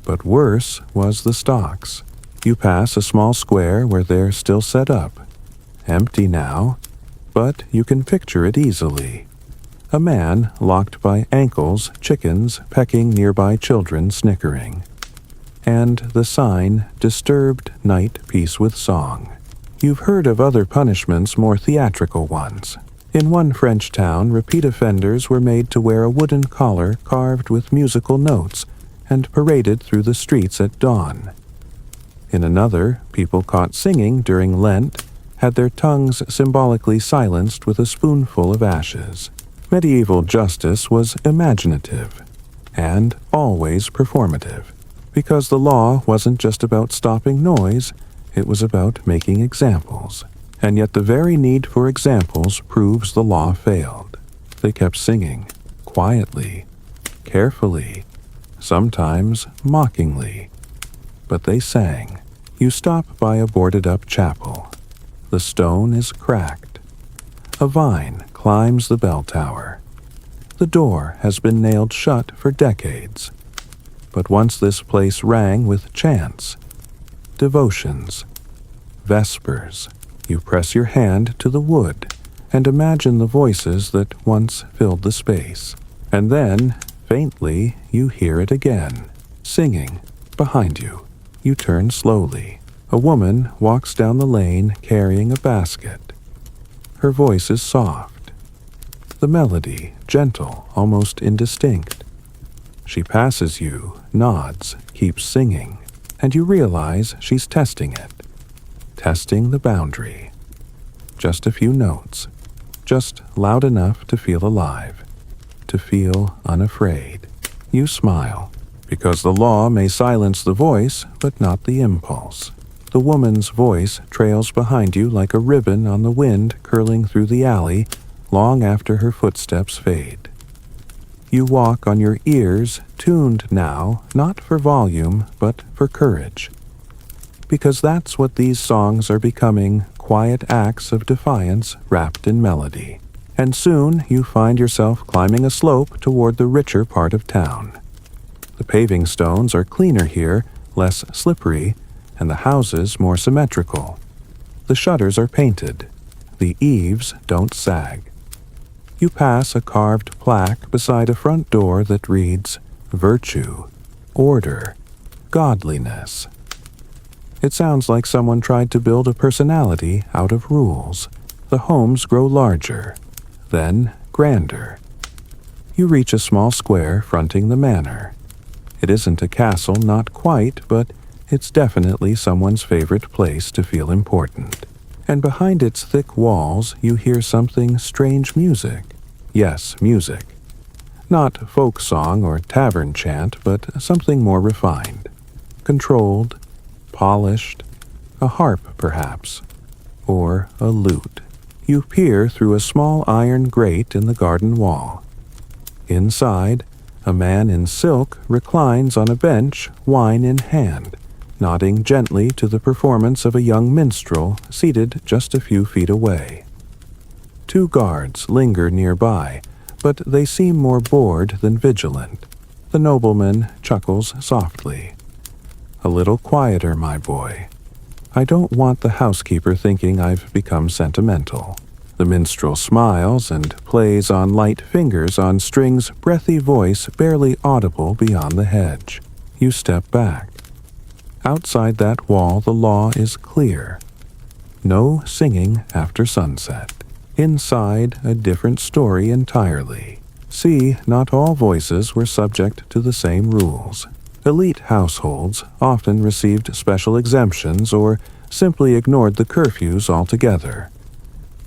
But worse was the stocks. You pass a small square where they're still set up. Empty now, but you can picture it easily. A man locked by ankles, chickens pecking nearby, children snickering. And the sign, "Disturbed Night Peace with Song." You've heard of other punishments, more theatrical ones. In one French town, repeat offenders were made to wear a wooden collar carved with musical notes and paraded through the streets at dawn. In another, people caught singing during Lent had their tongues symbolically silenced with a spoonful of ashes. Medieval justice was imaginative and always performative, because the law wasn't just about stopping noise, it was about making examples. And yet the very need for examples proves the law failed. They kept singing, quietly, carefully, sometimes mockingly. But they sang. You stop by a boarded-up chapel. The stone is cracked. A vine climbs the bell tower. The door has been nailed shut for decades. But once this place rang with chants, devotions, vespers. You press your hand to the wood and imagine the voices that once filled the space. And then, faintly, you hear it again, singing behind you. You turn slowly. A woman walks down the lane carrying a basket. Her voice is soft. The melody, gentle, almost indistinct. She passes you, nods, keeps singing, and you realize she's testing it. Testing the boundary. Just a few notes. Just loud enough to feel alive. To feel unafraid. You smile, because the law may silence the voice, but not the impulse. The woman's voice trails behind you like a ribbon on the wind curling through the alley long after her footsteps fade. You walk on your ears, tuned now, not for volume, but for courage. Because that's what these songs are becoming, quiet acts of defiance wrapped in melody. And soon you find yourself climbing a slope toward the richer part of town. The paving stones are cleaner here, less slippery, and the houses more symmetrical. The shutters are painted. The eaves don't sag. You pass a carved plaque beside a front door that reads, "Virtue, Order, Godliness." It sounds like someone tried to build a personality out of rules. The homes grow larger, then grander. You reach a small square fronting the manor. It isn't a castle, not quite, but it's definitely someone's favorite place to feel important. And behind its thick walls, you hear something strange music. Yes, music. Not folk song or tavern chant, but something more refined. Controlled, polished, a harp perhaps, or a lute. You peer through a small iron grate in the garden wall. Inside, a man in silk reclines on a bench, wine in hand, nodding gently to the performance of a young minstrel seated just a few feet away. 2 guards linger nearby, but they seem more bored than vigilant. The nobleman chuckles softly. "A little quieter, my boy. I don't want the housekeeper thinking I've become sentimental." The minstrel smiles and plays on light fingers on strings, breathy voice barely audible beyond the hedge. You step back. Outside that wall the law is clear. No singing after sunset. Inside, a different story entirely. See, not all voices were subject to the same rules. Elite households often received special exemptions or simply ignored the curfews altogether.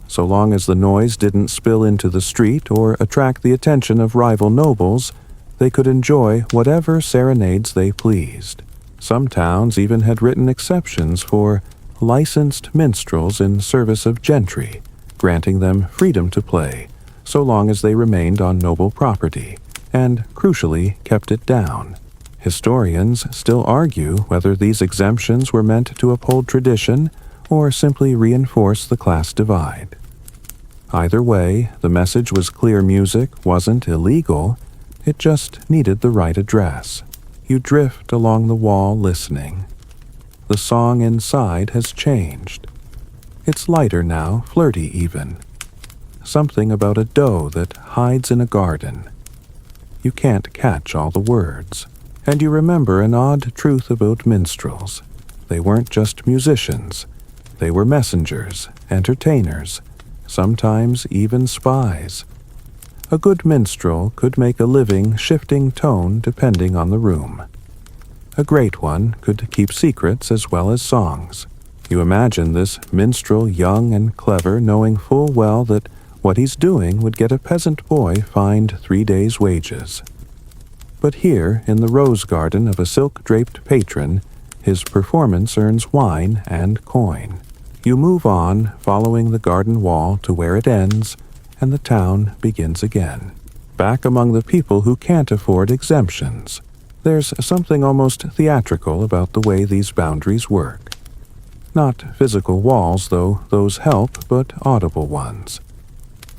So long as the noise didn't spill into the street or attract the attention of rival nobles, they could enjoy whatever serenades they pleased. Some towns even had written exceptions for licensed minstrels in service of gentry, granting them freedom to play, so long as they remained on noble property, and, crucially, kept it down. Historians still argue whether these exemptions were meant to uphold tradition or simply reinforce the class divide. Either way, the message was clear: music wasn't illegal, it just needed the right address. You drift along the wall listening. The song inside has changed. It's lighter now, flirty even. Something about a doe that hides in a garden. You can't catch all the words. And you remember an odd truth about minstrels. They weren't just musicians. They were messengers, entertainers, sometimes even spies. A good minstrel could make a living shifting tone depending on the room. A great one could keep secrets as well as songs. You imagine this minstrel young and clever, knowing full well that what he's doing would get a peasant boy fined 3 days' wages. But here, in the rose garden of a silk-draped patron, his performance earns wine and coin. You move on, following the garden wall to where it ends, and the town begins again. Back among the people who can't afford exemptions. There's something almost theatrical about the way these boundaries work. Not physical walls, though, those help, but audible ones.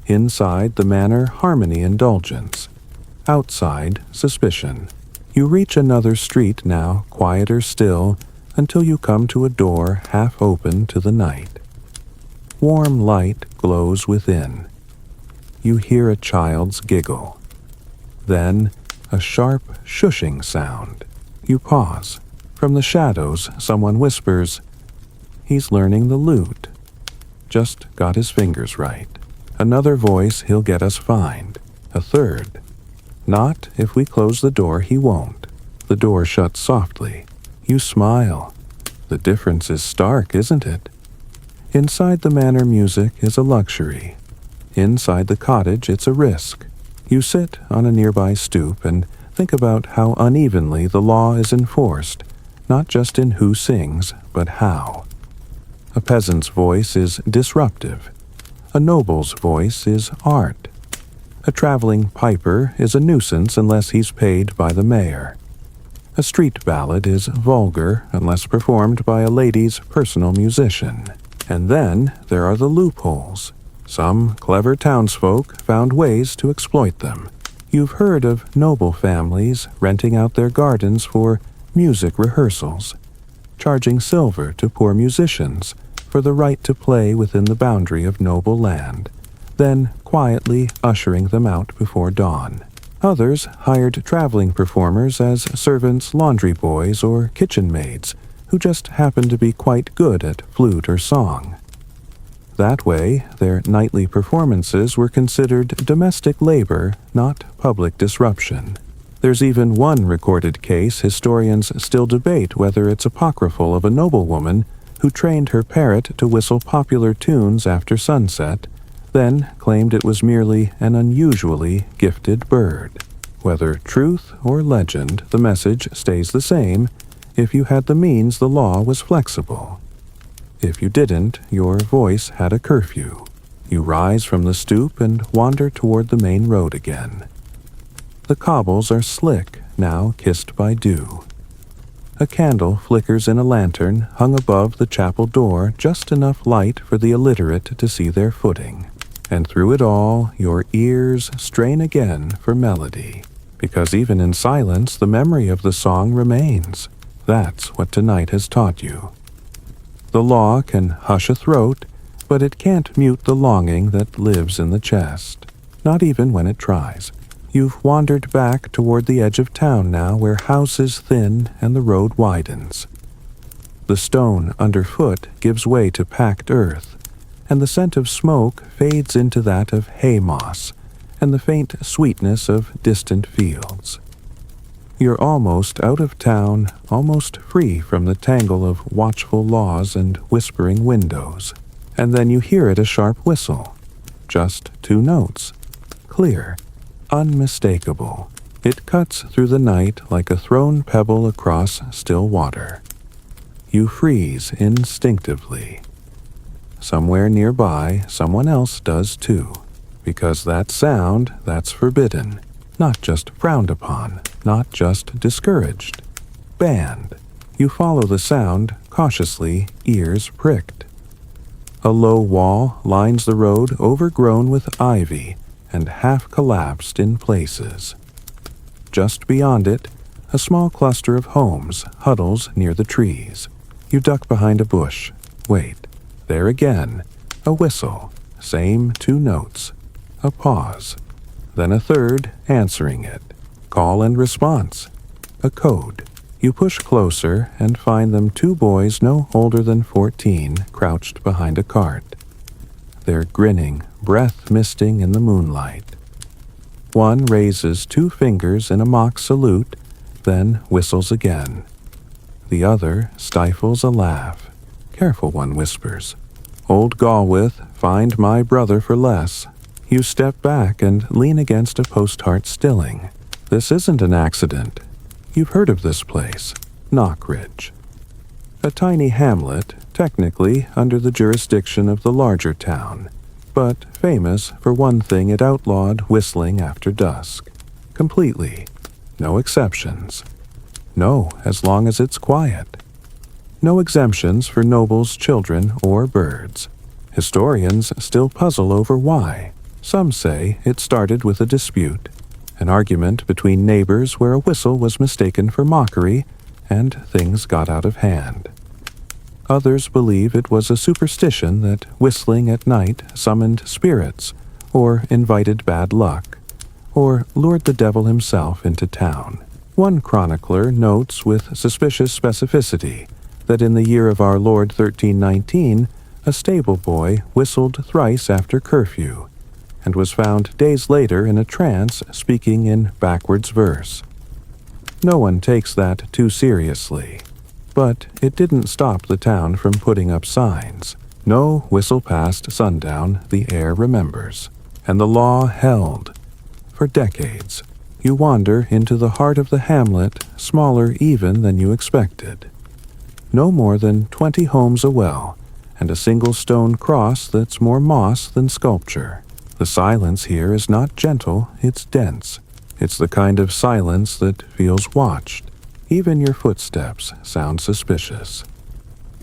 Inside the manor, harmony, indulgence. Outside, suspicion. You reach another street now, quieter still, until you come to a door half open to the night. Warm light glows within. You hear a child's giggle. Then, a sharp shushing sound. You pause. From the shadows, someone whispers, "He's learning the lute. Just got his fingers right." Another voice, "He'll get us fined." A third, "Not if we close the door, he won't." The door shuts softly. You smile. The difference is stark, isn't it? Inside the manor, music is a luxury. Inside the cottage, it's a risk. You sit on a nearby stoop and think about how unevenly the law is enforced, not just in who sings, but how. A peasant's voice is disruptive. A noble's voice is art. A traveling piper is a nuisance unless he's paid by the mayor. A street ballad is vulgar unless performed by a lady's personal musician. And then there are the loopholes. Some clever townsfolk found ways to exploit them. You've heard of noble families renting out their gardens for music rehearsals, charging silver to poor musicians for the right to play within the boundary of noble land, then quietly ushering them out before dawn. Others hired traveling performers as servants, laundry boys, or kitchen maids who just happened to be quite good at flute or song. That way, their nightly performances were considered domestic labor, not public disruption. There's even one recorded case historians still debate whether it's apocryphal of a noblewoman who trained her parrot to whistle popular tunes after sunset, then claimed it was merely an unusually gifted bird. Whether truth or legend, the message stays the same. If you had the means, the law was flexible. If you didn't, your voice had a curfew. You rise from the stoop and wander toward the main road again. The cobbles are slick, now kissed by dew. A candle flickers in a lantern hung above the chapel door, just enough light for the illiterate to see their footing. And through it all, your ears strain again for melody, because even in silence, the memory of the song remains. That's what tonight has taught you. The law can hush a throat, but it can't mute the longing that lives in the chest, not even when it tries. You've wandered back toward the edge of town now, where houses thin and the road widens. The stone underfoot gives way to packed earth, and the scent of smoke fades into that of hay moss and the faint sweetness of distant fields. You're almost out of town, almost free from the tangle of watchful laws and whispering windows, and then you hear it, a sharp whistle. Just 2 notes. Clear. Unmistakable. It cuts through the night like a thrown pebble across still water. You freeze instinctively. Somewhere nearby, someone else does too, because that sound, that's forbidden, not just frowned upon, not just discouraged. Banned. You follow the sound, cautiously, ears pricked. A low wall lines the road, overgrown with ivy and half collapsed in places. Just beyond it, a small cluster of homes huddles near the trees. You duck behind a bush. Wait. There again. A whistle. Same 2 notes. A pause. Then a third, answering it. Call and response. A code. You push closer and find them 2 boys no older than 14, crouched behind a cart. They're grinning, breath misting in the moonlight. One raises 2 fingers in a mock salute, then whistles again. The other stifles a laugh. Careful, one whispers. Old Galwith, find my brother for less. You step back and lean against a post-heart stilling. This isn't an accident. You've heard of this place, Knockridge. A tiny hamlet, technically under the jurisdiction of the larger town, but famous for one thing: it outlawed whistling after dusk. Completely. No exceptions. No, as long as it's quiet. No exemptions for nobles, children, or birds. Historians still puzzle over why. Some say it started with a dispute, an argument between neighbors where a whistle was mistaken for mockery, and things got out of hand. Others believe it was a superstition that whistling at night summoned spirits, or invited bad luck, or lured the devil himself into town. One chronicler notes with suspicious specificity that in the year of our Lord 1319, a stable boy whistled thrice after curfew, and was found days later in a trance speaking in backwards verse. No one takes that too seriously, but it didn't stop the town from putting up signs. No whistle past sundown, the air remembers. And the law held. For decades, you wander into the heart of the hamlet, smaller even than you expected. No more than 20 homes a well, and a single stone cross that's more moss than sculpture. The silence here is not gentle, it's dense. It's the kind of silence that feels watched. Even your footsteps sound suspicious.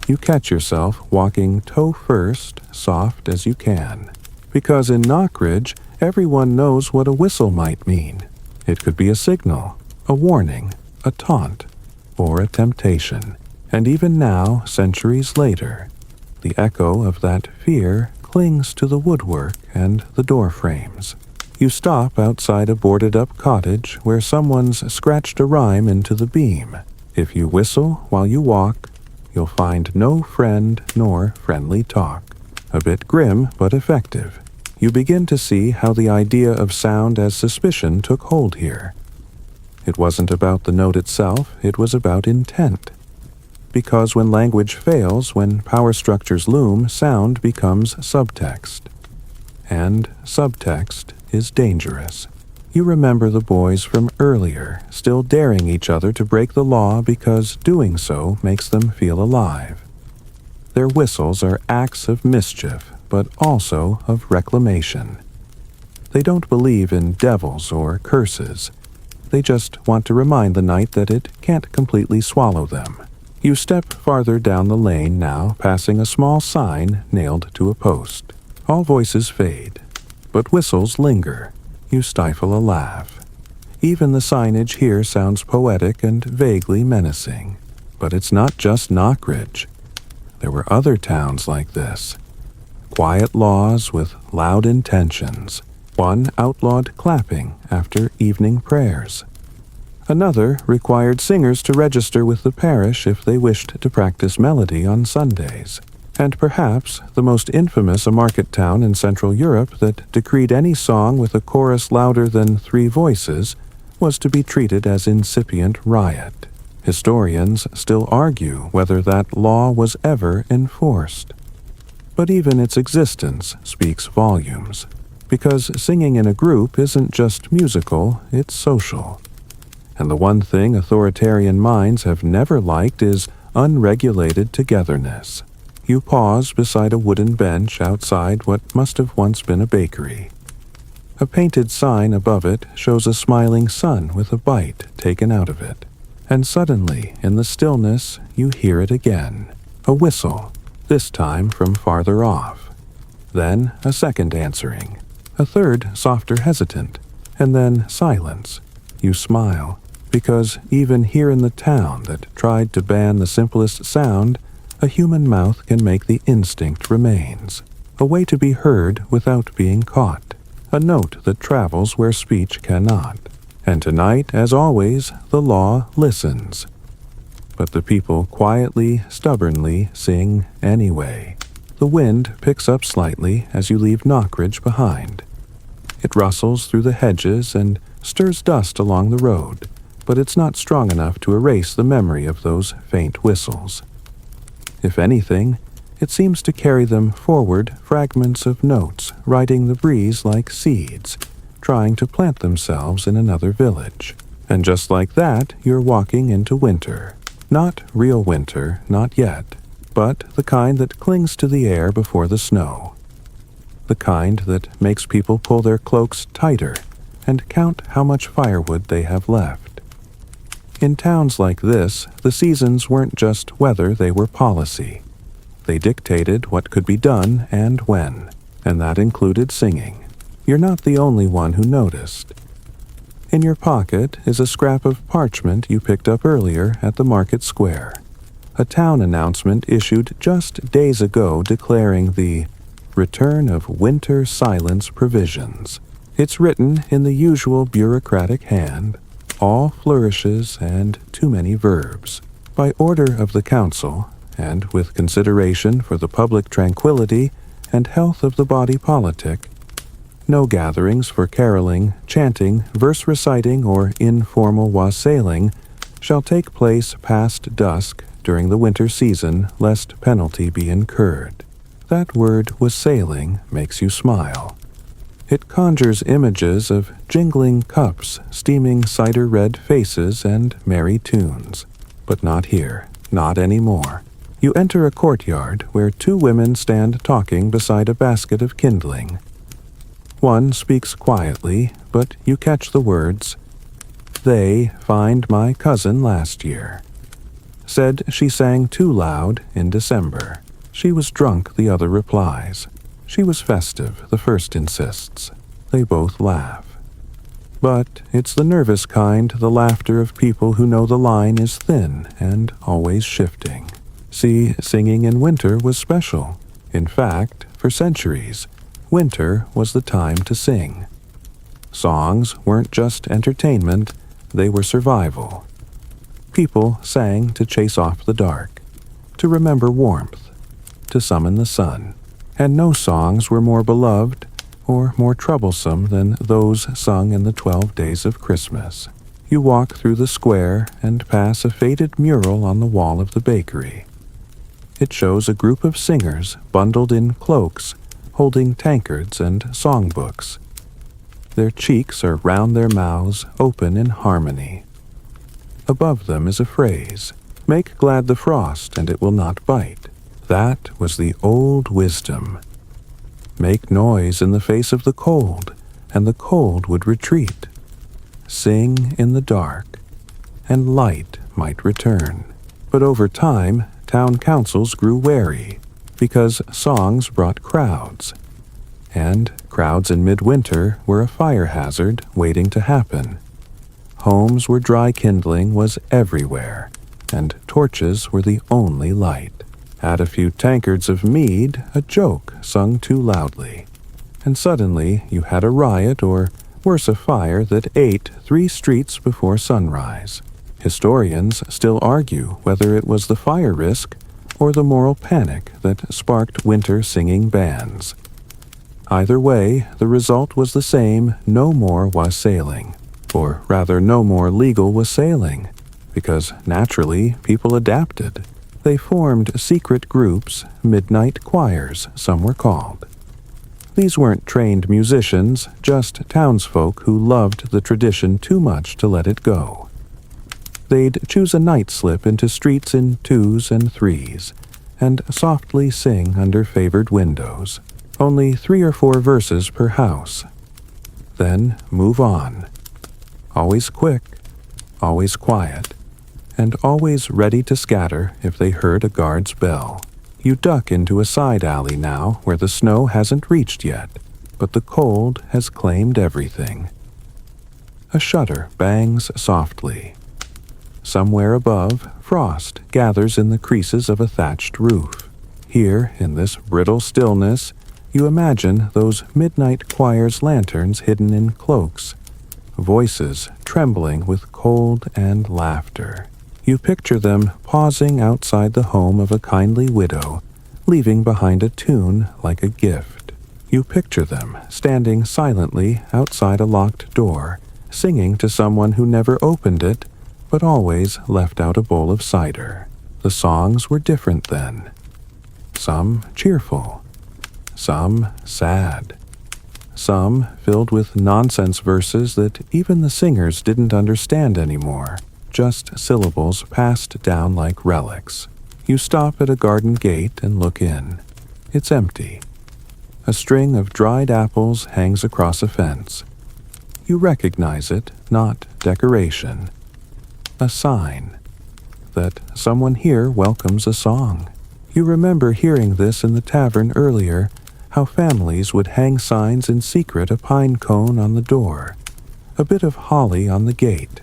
You catch yourself walking toe first, soft as you can. Because in Knockridge, everyone knows what a whistle might mean. It could be a signal, a warning, a taunt, or a temptation. And even now, centuries later, the echo of that fear clings to the woodwork and the door frames. You stop outside a boarded-up cottage where someone's scratched a rhyme into the beam. If you whistle while you walk, you'll find no friend nor friendly talk. A bit grim, but effective. You begin to see how the idea of sound as suspicion took hold here. It wasn't about the note itself, it was about intent. Because when language fails, when power structures loom, sound becomes subtext. And subtext is dangerous. You remember the boys from earlier, still daring each other to break the law because doing so makes them feel alive. Their whistles are acts of mischief, but also of reclamation. They don't believe in devils or curses. They just want to remind the night that it can't completely swallow them. You step farther down the lane now, passing a small sign nailed to a post. All voices fade, but whistles linger. You stifle a laugh. Even the signage here sounds poetic and vaguely menacing. But it's not just Knockridge. There were other towns like this. Quiet laws with loud intentions. One outlawed clapping after evening prayers. Another required singers to register with the parish if they wished to practice melody on Sundays. And perhaps the most infamous a market town in Central Europe that decreed any song with a chorus louder than 3 voices was to be treated as incipient riot. Historians still argue whether that law was ever enforced. But even its existence speaks volumes, because singing in a group isn't just musical, it's social. And the one thing authoritarian minds have never liked is unregulated togetherness. You pause beside a wooden bench outside what must have once been a bakery. A painted sign above it shows a smiling sun with a bite taken out of it. And suddenly, in the stillness, you hear it again. A whistle, this time from farther off. Then a second answering. A third, softer, hesitant. And then silence. You smile, because even here in the town that tried to ban the simplest sound, a human mouth can make the instinct remains. A way to be heard without being caught. A note that travels where speech cannot. And tonight, as always, the law listens. But the people quietly, stubbornly sing anyway. The wind picks up slightly as you leave Knockridge behind. It rustles through the hedges and stirs dust along the road, but it's not strong enough to erase the memory of those faint whistles. If anything, it seems to carry them forward, fragments of notes riding the breeze like seeds, trying to plant themselves in another village. And just like that, you're walking into winter. Not real winter, not yet, but the kind that clings to the air before the snow. The kind that makes people pull their cloaks tighter and count how much firewood they have left. In towns like this, the seasons weren't just weather, they were policy. They dictated what could be done and when, and that included singing. You're not the only one who noticed. In your pocket is a scrap of parchment you picked up earlier at the market square. A town announcement issued just days ago declaring the return of winter silence provisions. It's written in the usual bureaucratic hand, all flourishes and too many verbs. By order of the council, and with consideration for the public tranquility and health of the body politic, no gatherings for caroling, chanting, verse reciting, or informal wassailing shall take place past dusk during the winter season, lest penalty be incurred. That word wassailing makes you smile. It conjures images of jingling cups, steaming cider-red faces, and merry tunes. But not here, not anymore. You enter a courtyard where 2 women stand talking beside a basket of kindling. One speaks quietly, but you catch the words, "They fined my cousin last year." Said she sang too loud in December. She was drunk, the other replies. She was festive, the first insists. They both laugh. But it's the nervous kind, the laughter of people who know the line is thin and always shifting. See, singing in winter was special. In fact, for centuries, winter was the time to sing. Songs weren't just entertainment, they were survival. People sang to chase off the dark, to remember warmth, to summon the sun. and no songs were more beloved or more troublesome than those sung in the 12 days of Christmas. You walk through the square and pass a faded mural on the wall of the bakery. It shows a group of singers bundled in cloaks, holding tankards and songbooks. Their cheeks are round their mouths, open in harmony. Above them is a phrase, "Make glad the frost, and it will not bite." That was the old wisdom. Make noise in the face of the cold, and the cold would retreat. Sing in the dark, and light might return. But over time, town councils grew wary, because songs brought crowds. And crowds in midwinter were a fire hazard waiting to happen. Homes where dry kindling was everywhere, and torches were the only light. Add a few tankards of mead, a joke sung too loudly, and suddenly you had a riot, or worse, a fire that ate 3 streets before sunrise. Historians still argue whether it was the fire risk or the moral panic that sparked winter singing bands. Either way, the result was the same: no more wassailing, or rather no more legal wassailing, because naturally people adapted. They formed secret groups, midnight choirs, some were called. These weren't trained musicians, just townsfolk who loved the tradition too much to let it go. They'd choose a night slip into streets in 2s and 3s, and softly sing under favored windows, only 3 or 4 verses per house. Then move on. Always quick, always quiet, and always ready to scatter if they heard a guard's bell. You duck into a side alley now where the snow hasn't reached yet, but the cold has claimed everything. A shutter bangs softly. Somewhere above, frost gathers in the creases of a thatched roof. Here, in this brittle stillness, you imagine those midnight choirs' lanterns hidden in cloaks, voices trembling with cold and laughter. You picture them pausing outside the home of a kindly widow, leaving behind a tune like a gift. You picture them standing silently outside a locked door, singing to someone who never opened it, but always left out a bowl of cider. The songs were different then. Some cheerful, some sad, some filled with nonsense verses that even the singers didn't understand anymore. Just syllables passed down like relics. You stop at a garden gate and look in. It's empty. A string of dried apples hangs across a fence. You recognize it, not decoration. A sign that someone here welcomes a song. You remember hearing this in the tavern earlier, how families would hang signs in secret, a pine cone on the door, a bit of holly on the gate,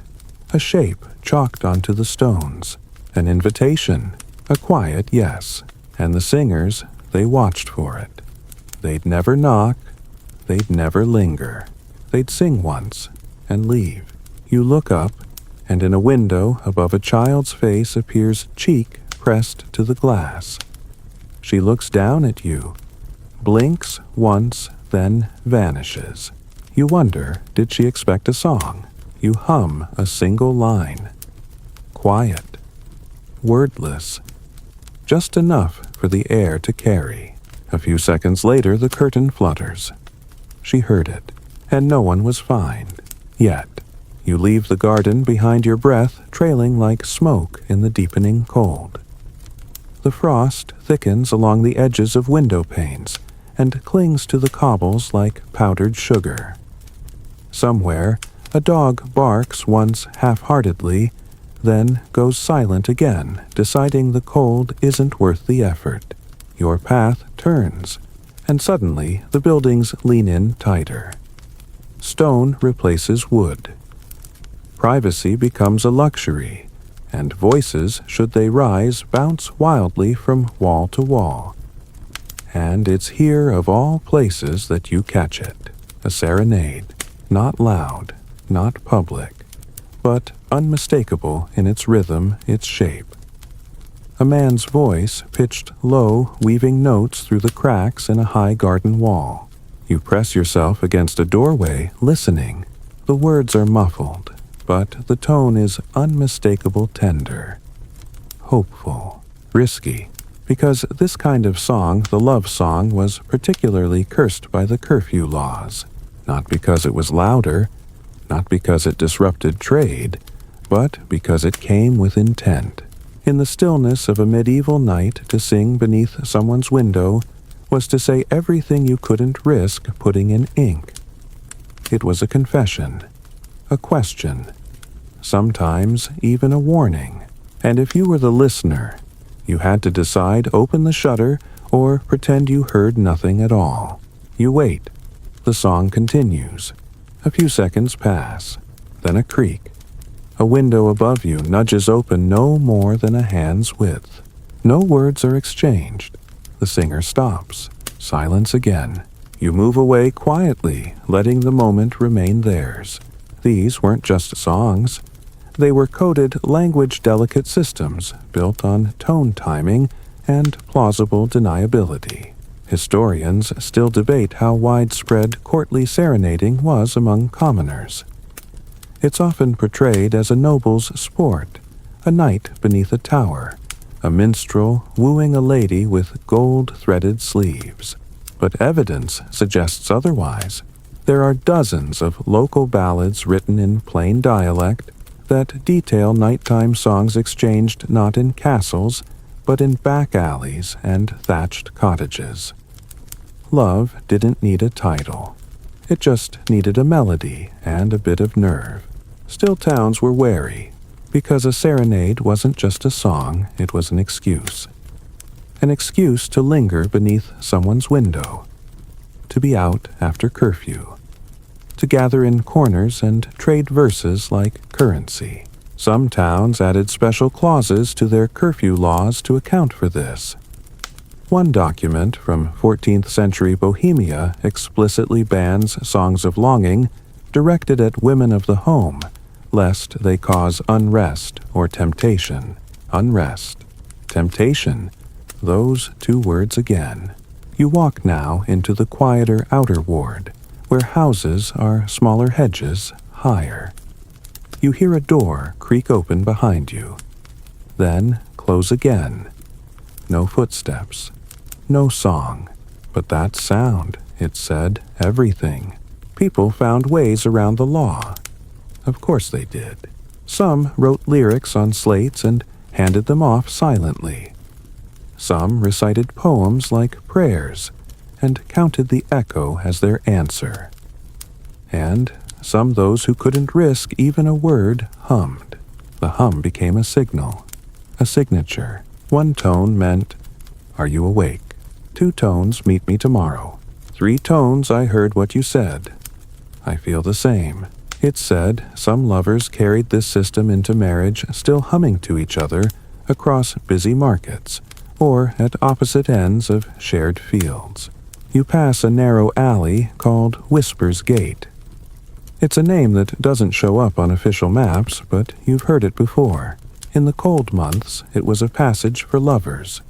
a shape chalked onto the stones, an invitation, a quiet yes, and the singers, they watched for it. They'd never knock, they'd never linger. They'd sing once and leave. You look up, and in a window above a child's face appears cheek pressed to the glass. She looks down at you, blinks once, then vanishes. You wonder, did she expect a song? You hum a single line. Quiet. Wordless. Just enough for the air to carry. A few seconds later, the curtain flutters. She heard it, and no one was fined. Yet, you leave the garden behind your breath, trailing like smoke in the deepening cold. The frost thickens along the edges of window panes and clings to the cobbles like powdered sugar. Somewhere, a dog barks once half-heartedly, then goes silent again, deciding the cold isn't worth the effort. Your path turns, and suddenly the buildings lean in tighter. Stone replaces wood. Privacy becomes a luxury, and voices, should they rise, bounce wildly from wall to wall. And it's here of all places that you catch it, a serenade, not loud, not public, but unmistakable in its rhythm, its shape. A man's voice pitched low, weaving notes through the cracks in a high garden wall. You press yourself against a doorway, listening. The words are muffled, but the tone is unmistakable tender. Hopeful. Risky. Because this kind of song, the love song, was particularly cursed by the curfew laws. Not because it was louder, not because it disrupted trade, but because it came with intent. In the stillness of a medieval night, to sing beneath someone's window was to say everything you couldn't risk putting in ink. It was a confession, a question, sometimes even a warning. And if you were the listener, you had to decide open the shutter or pretend you heard nothing at all. You wait. The song continues. A few seconds pass, then a creak. A window above you nudges open no more than a hand's width. No words are exchanged. The singer stops. Silence again. You move away quietly, letting the moment remain theirs. These weren't just songs. They were coded language-delicate systems built on tone timing and plausible deniability. Historians still debate how widespread courtly serenading was among commoners. It's often portrayed as a noble's sport, a knight beneath a tower, a minstrel wooing a lady with gold-threaded sleeves. But evidence suggests otherwise. There are dozens of local ballads written in plain dialect that detail nighttime songs exchanged not in castles, but in back alleys and thatched cottages. Love didn't need a title. It just needed a melody and a bit of nerve. Still, towns were wary, because a serenade wasn't just a song, it was an excuse. An excuse to linger beneath someone's window, to be out after curfew, to gather in corners and trade verses like currency. Some towns added special clauses to their curfew laws to account for this. One document from 14th century Bohemia explicitly bans songs of longing directed at women of the home, lest they cause unrest or temptation. Unrest. Temptation. Those two words again. You walk now into the quieter outer ward, where houses are smaller hedges, higher. You hear a door creak open behind you, then close again. No footsteps, no song, but that sound, it said everything. People found ways around the law. Of course they did. Some wrote lyrics on slates and handed them off silently. Some recited poems like prayers and counted the echo as their answer. And some those who couldn't risk even a word hummed. The hum became a signal, a signature. One tone meant, "Are you awake?" 2 tones, "Meet me tomorrow." 3 tones, "I heard what you said." "I feel the same." It said some lovers carried this system into marriage, still humming to each other across busy markets or at opposite ends of shared fields. You pass a narrow alley called Whisper's Gate. It's a name that doesn't show up on official maps, but you've heard it before. In the cold months, it was a passage for lovers.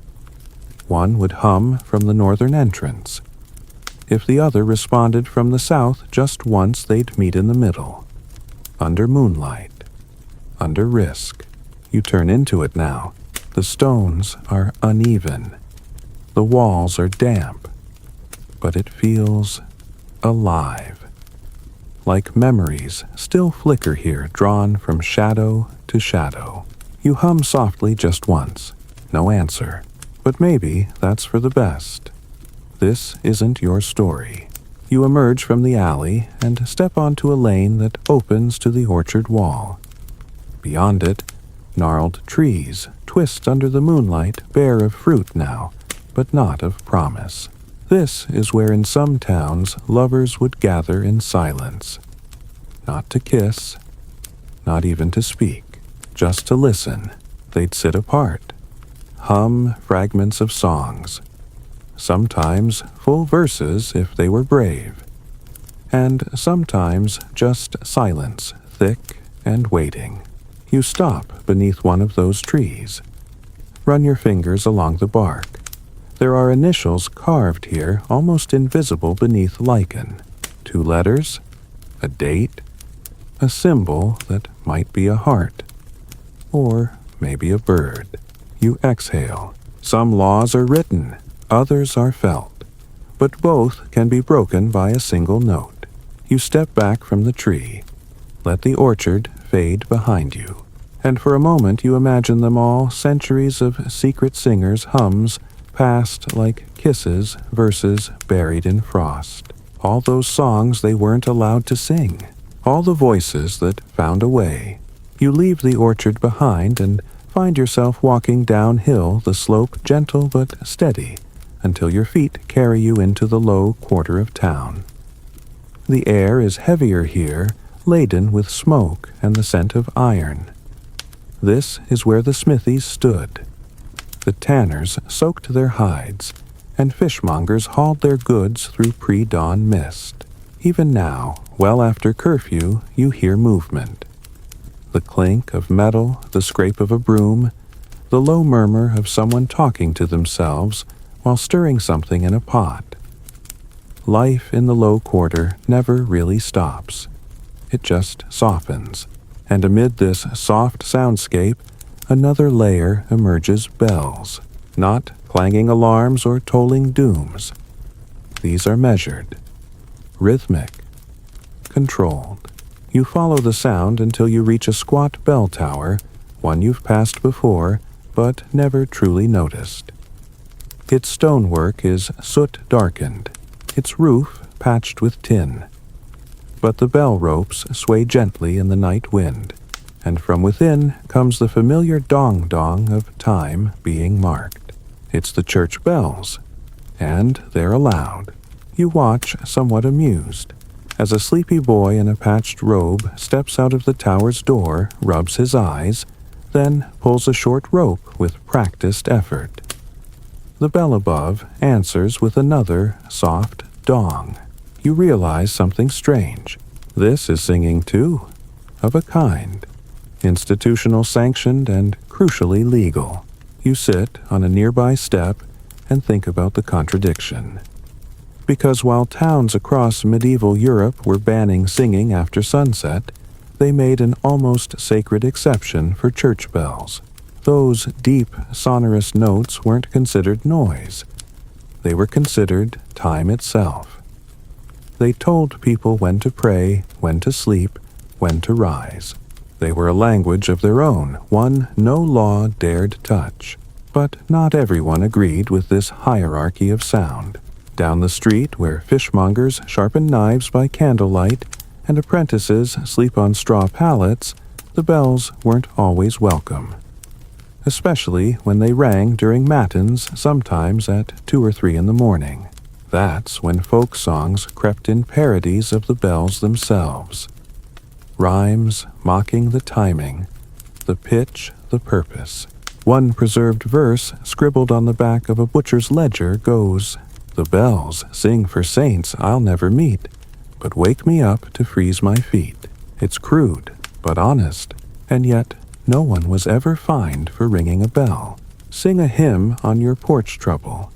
One would hum from the northern entrance. If the other responded from the south just once, they'd meet in the middle. Under moonlight. Under risk. You turn into it now. The stones are uneven. The walls are damp. But it feels alive. Like memories still flicker here, drawn from shadow to shadow. You hum softly just once. No answer. But maybe that's for the best. This isn't your story. You emerge from the alley and step onto a lane that opens to the orchard wall. Beyond it, gnarled trees twist under the moonlight, bare of fruit now, but not of promise. This is where in some towns lovers would gather in silence. Not to kiss, not even to speak, just to listen. They'd sit apart, hum fragments of songs, sometimes full verses if they were brave, and sometimes just silence, thick and waiting. You stop beneath one of those trees. Run your fingers along the bark. There are initials carved here, almost invisible beneath lichen. 2 letters, a date, a symbol that might be a heart, or maybe a bird. You exhale. Some laws are written, others are felt, but both can be broken by a single note. You step back from the tree. Let the orchard fade behind you, and for a moment you imagine them all, centuries of secret singers' hums, passed like kisses, verses buried in frost. All those songs they weren't allowed to sing. All the voices that found a way. You leave the orchard behind and find yourself walking downhill, the slope gentle but steady, until your feet carry you into the low quarter of town. The air is heavier here, laden with smoke and the scent of iron. This is where the smithies stood. The tanners soaked their hides, and fishmongers hauled their goods through pre-dawn mist. Even now, well after curfew, you hear movement. The clink of metal, the scrape of a broom, the low murmur of someone talking to themselves while stirring something in a pot. Life in the low quarter never really stops. It just softens, and amid this soft soundscape, another layer emerges: bells, not clanging alarms or tolling dooms. These are measured, rhythmic, controlled. You follow the sound until you reach a squat bell tower, one you've passed before, but never truly noticed. Its stonework is soot-darkened, its roof patched with tin. But the bell ropes sway gently in the night wind, and from within comes the familiar dong-dong of time being marked. It's the church bells, and they're loud. You watch, somewhat amused, as a sleepy boy in a patched robe steps out of the tower's door, rubs his eyes, then pulls a short rope with practiced effort. The bell above answers with another soft dong. You realize something strange. This is singing too, of a kind. Institutional sanctioned and crucially legal. You sit on a nearby step and think about the contradiction. Because while towns across medieval Europe were banning singing after sunset, they made an almost sacred exception for church bells. Those deep, sonorous notes weren't considered noise. They were considered time itself. They told people when to pray, when to sleep, when to rise. They were a language of their own, one no law dared touch. But not everyone agreed with this hierarchy of sound. Down the street, where fishmongers sharpen knives by candlelight and apprentices sleep on straw pallets, the bells weren't always welcome. Especially when they rang during matins, sometimes at 2 or 3 in the morning. That's when folk songs crept in parodies of the bells themselves. Rhymes mocking the timing, the pitch, the purpose. One preserved verse scribbled on the back of a butcher's ledger goes, "The bells sing for saints I'll never meet, but wake me up to freeze my feet." It's crude, but honest, and yet no one was ever fined for ringing a bell. Sing a hymn on your porch trouble.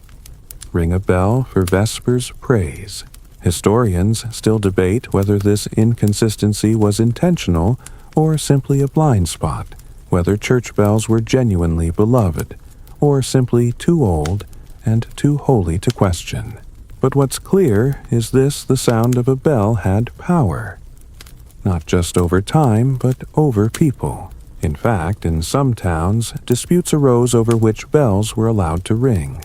Ring a bell for Vespers praise. Historians still debate whether this inconsistency was intentional or simply a blind spot, whether church bells were genuinely beloved, or simply too old and too holy to question. But what's clear is this: the sound of a bell had power. Not just over time, but over people. In fact, in some towns, disputes arose over which bells were allowed to ring.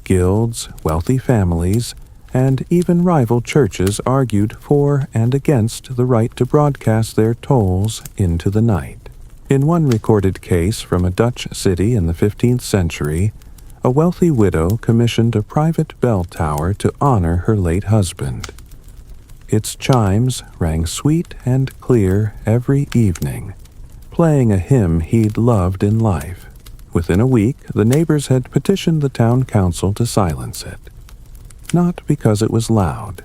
Guilds, wealthy families, and even rival churches argued for and against the right to broadcast their tolls into the night. In one recorded case from a Dutch city in the 15th century, a wealthy widow commissioned a private bell tower to honor her late husband. Its chimes rang sweet and clear every evening, playing a hymn he'd loved in life. Within a week, the neighbors had petitioned the town council to silence it. Not because it was loud,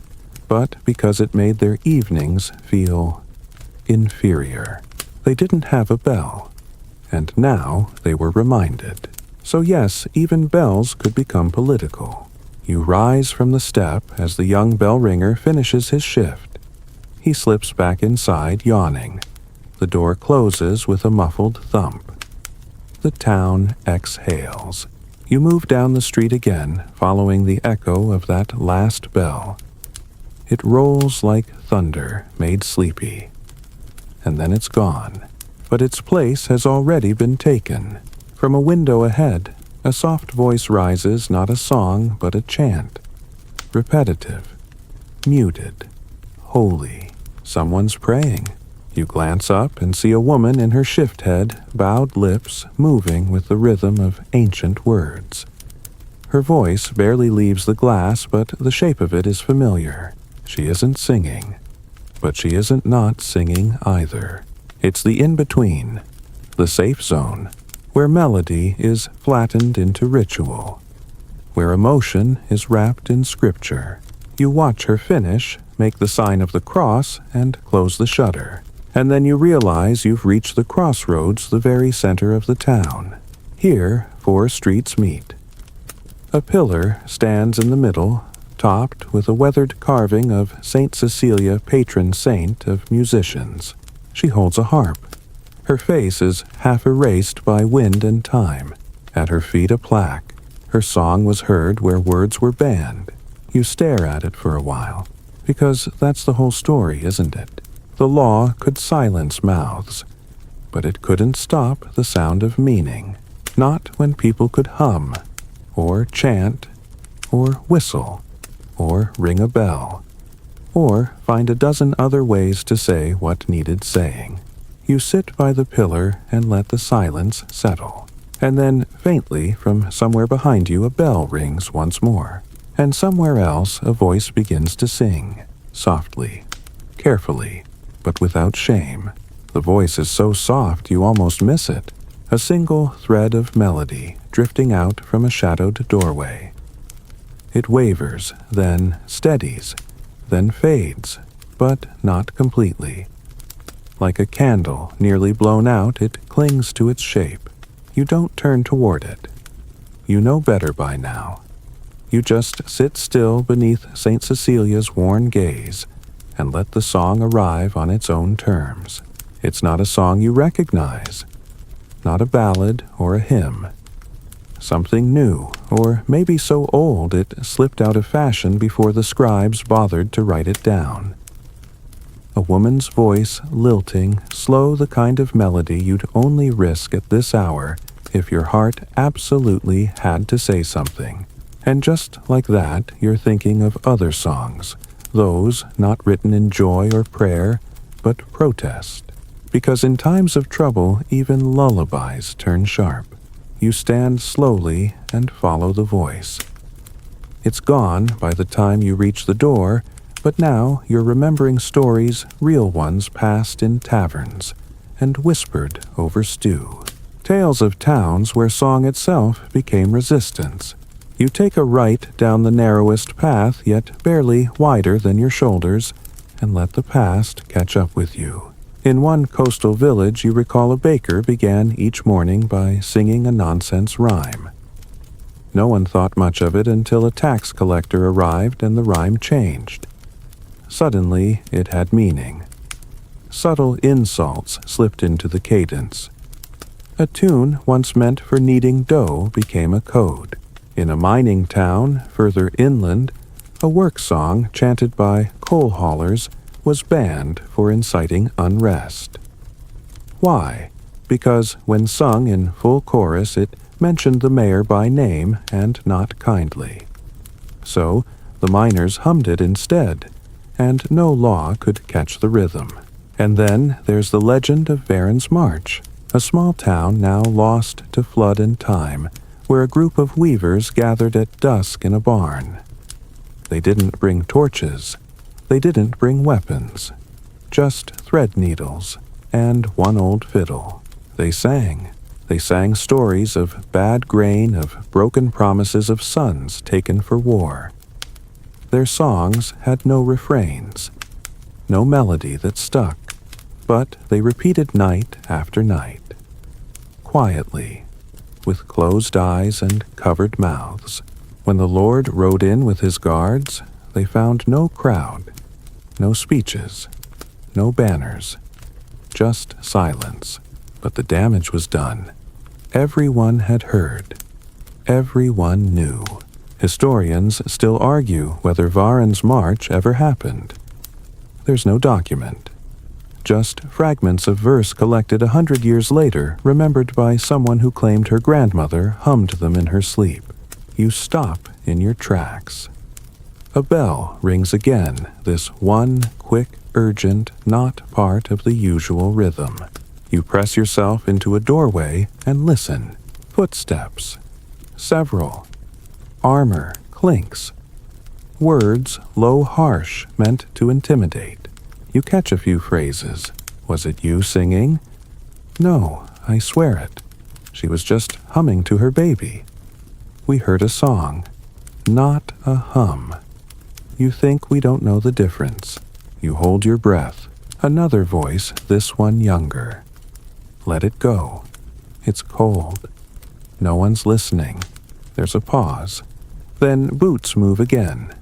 but because it made their evenings feel inferior. They didn't have a bell, and now they were reminded. So yes, even bells could become political. You rise from the step as the young bell ringer finishes his shift. He slips back inside, yawning. The door closes with a muffled thump. The town exhales. You move down the street again, following the echo of that last bell. It rolls like thunder, made sleepy. And then it's gone. But its place has already been taken. From a window ahead, a soft voice rises, not a song, but a chant. Repetitive, muted, holy. Someone's praying. You glance up and see a woman in her shift head, bowed lips, moving with the rhythm of ancient words. Her voice barely leaves the glass, but the shape of it is familiar. She isn't singing, but she isn't not singing either. It's the in-between, the safe zone, where melody is flattened into ritual, where emotion is wrapped in scripture. You watch her finish, make the sign of the cross, and close the shutter. And then you realize you've reached the crossroads, the very center of the town. Here, 4 streets meet. A pillar stands in the middle, topped with a weathered carving of Saint Cecilia, patron saint of musicians. She holds a harp. Her face is half erased by wind and time. At her feet a plaque. Her song was heard where words were banned. You stare at it for a while, because that's the whole story, isn't it? The law could silence mouths, but it couldn't stop the sound of meaning. Not when people could hum, or chant, or whistle, or ring a bell, or find a dozen other ways to say what needed saying. You sit by the pillar and let the silence settle. And then, faintly, from somewhere behind you, a bell rings once more. And somewhere else, a voice begins to sing, softly, carefully, but without shame. The voice is so soft you almost miss it. A single thread of melody drifting out from a shadowed doorway. It wavers, then steadies, then fades, but not completely. Like a candle nearly blown out, it clings to its shape. You don't turn toward it. You know better by now. You just sit still beneath St. Cecilia's worn gaze and let the song arrive on its own terms. It's not a song you recognize, not a ballad or a hymn. Something new, or maybe so old it slipped out of fashion before the scribes bothered to write it down. A woman's voice, lilting, slow, the kind of melody you'd only risk at this hour if your heart absolutely had to say something. And just like that, you're thinking of other songs, those not written in joy or prayer, but protest. Because in times of trouble, even lullabies turn sharp. You stand slowly and follow the voice. It's gone by the time you reach the door, but now you're remembering stories, real ones passed in taverns, and whispered over stew. Tales of towns where song itself became resistance. You take a right down the narrowest path, yet barely wider than your shoulders, and let the past catch up with you. In one coastal village, you recall a baker began each morning by singing a nonsense rhyme. No one thought much of it until a tax collector arrived and the rhyme changed. Suddenly, it had meaning. Subtle insults slipped into the cadence. A tune once meant for kneading dough became a code. In a mining town, further inland, a work song chanted by coal haulers was banned for inciting unrest. Why? Because when sung in full chorus, it mentioned the mayor by name and not kindly. So, the miners hummed it instead, and no law could catch the rhythm. And then there's the legend of Varen's March, a small town now lost to flood and time, where a group of weavers gathered at dusk in a barn. They didn't bring torches. They didn't bring weapons. Just thread needles and one old fiddle. They sang. They sang stories of bad grain, of broken promises of sons taken for war. Their songs had no refrains, no melody that stuck, but they repeated night after night. Quietly, with closed eyes and covered mouths. When the Lord rode in with his guards, they found no crowd, no speeches, no banners, just silence. But the damage was done. Everyone had heard. Everyone knew. Historians still argue whether Varen's march ever happened. There's no document. Just fragments of verse collected 100 years later, remembered by someone who claimed her grandmother hummed them in her sleep. You stop in your tracks. A bell rings again, this one quick, urgent, not part of the usual rhythm. You press yourself into a doorway and listen. Footsteps. Several. Armor clinks. Words, low harsh, meant to intimidate. You catch a few phrases. Was it you singing? No, I swear it. She was just humming to her baby. We heard a song, not a hum. You think we don't know the difference. You hold your breath. Another voice, this one younger. Let it go. It's cold. No one's listening. There's a pause. Then boots move again.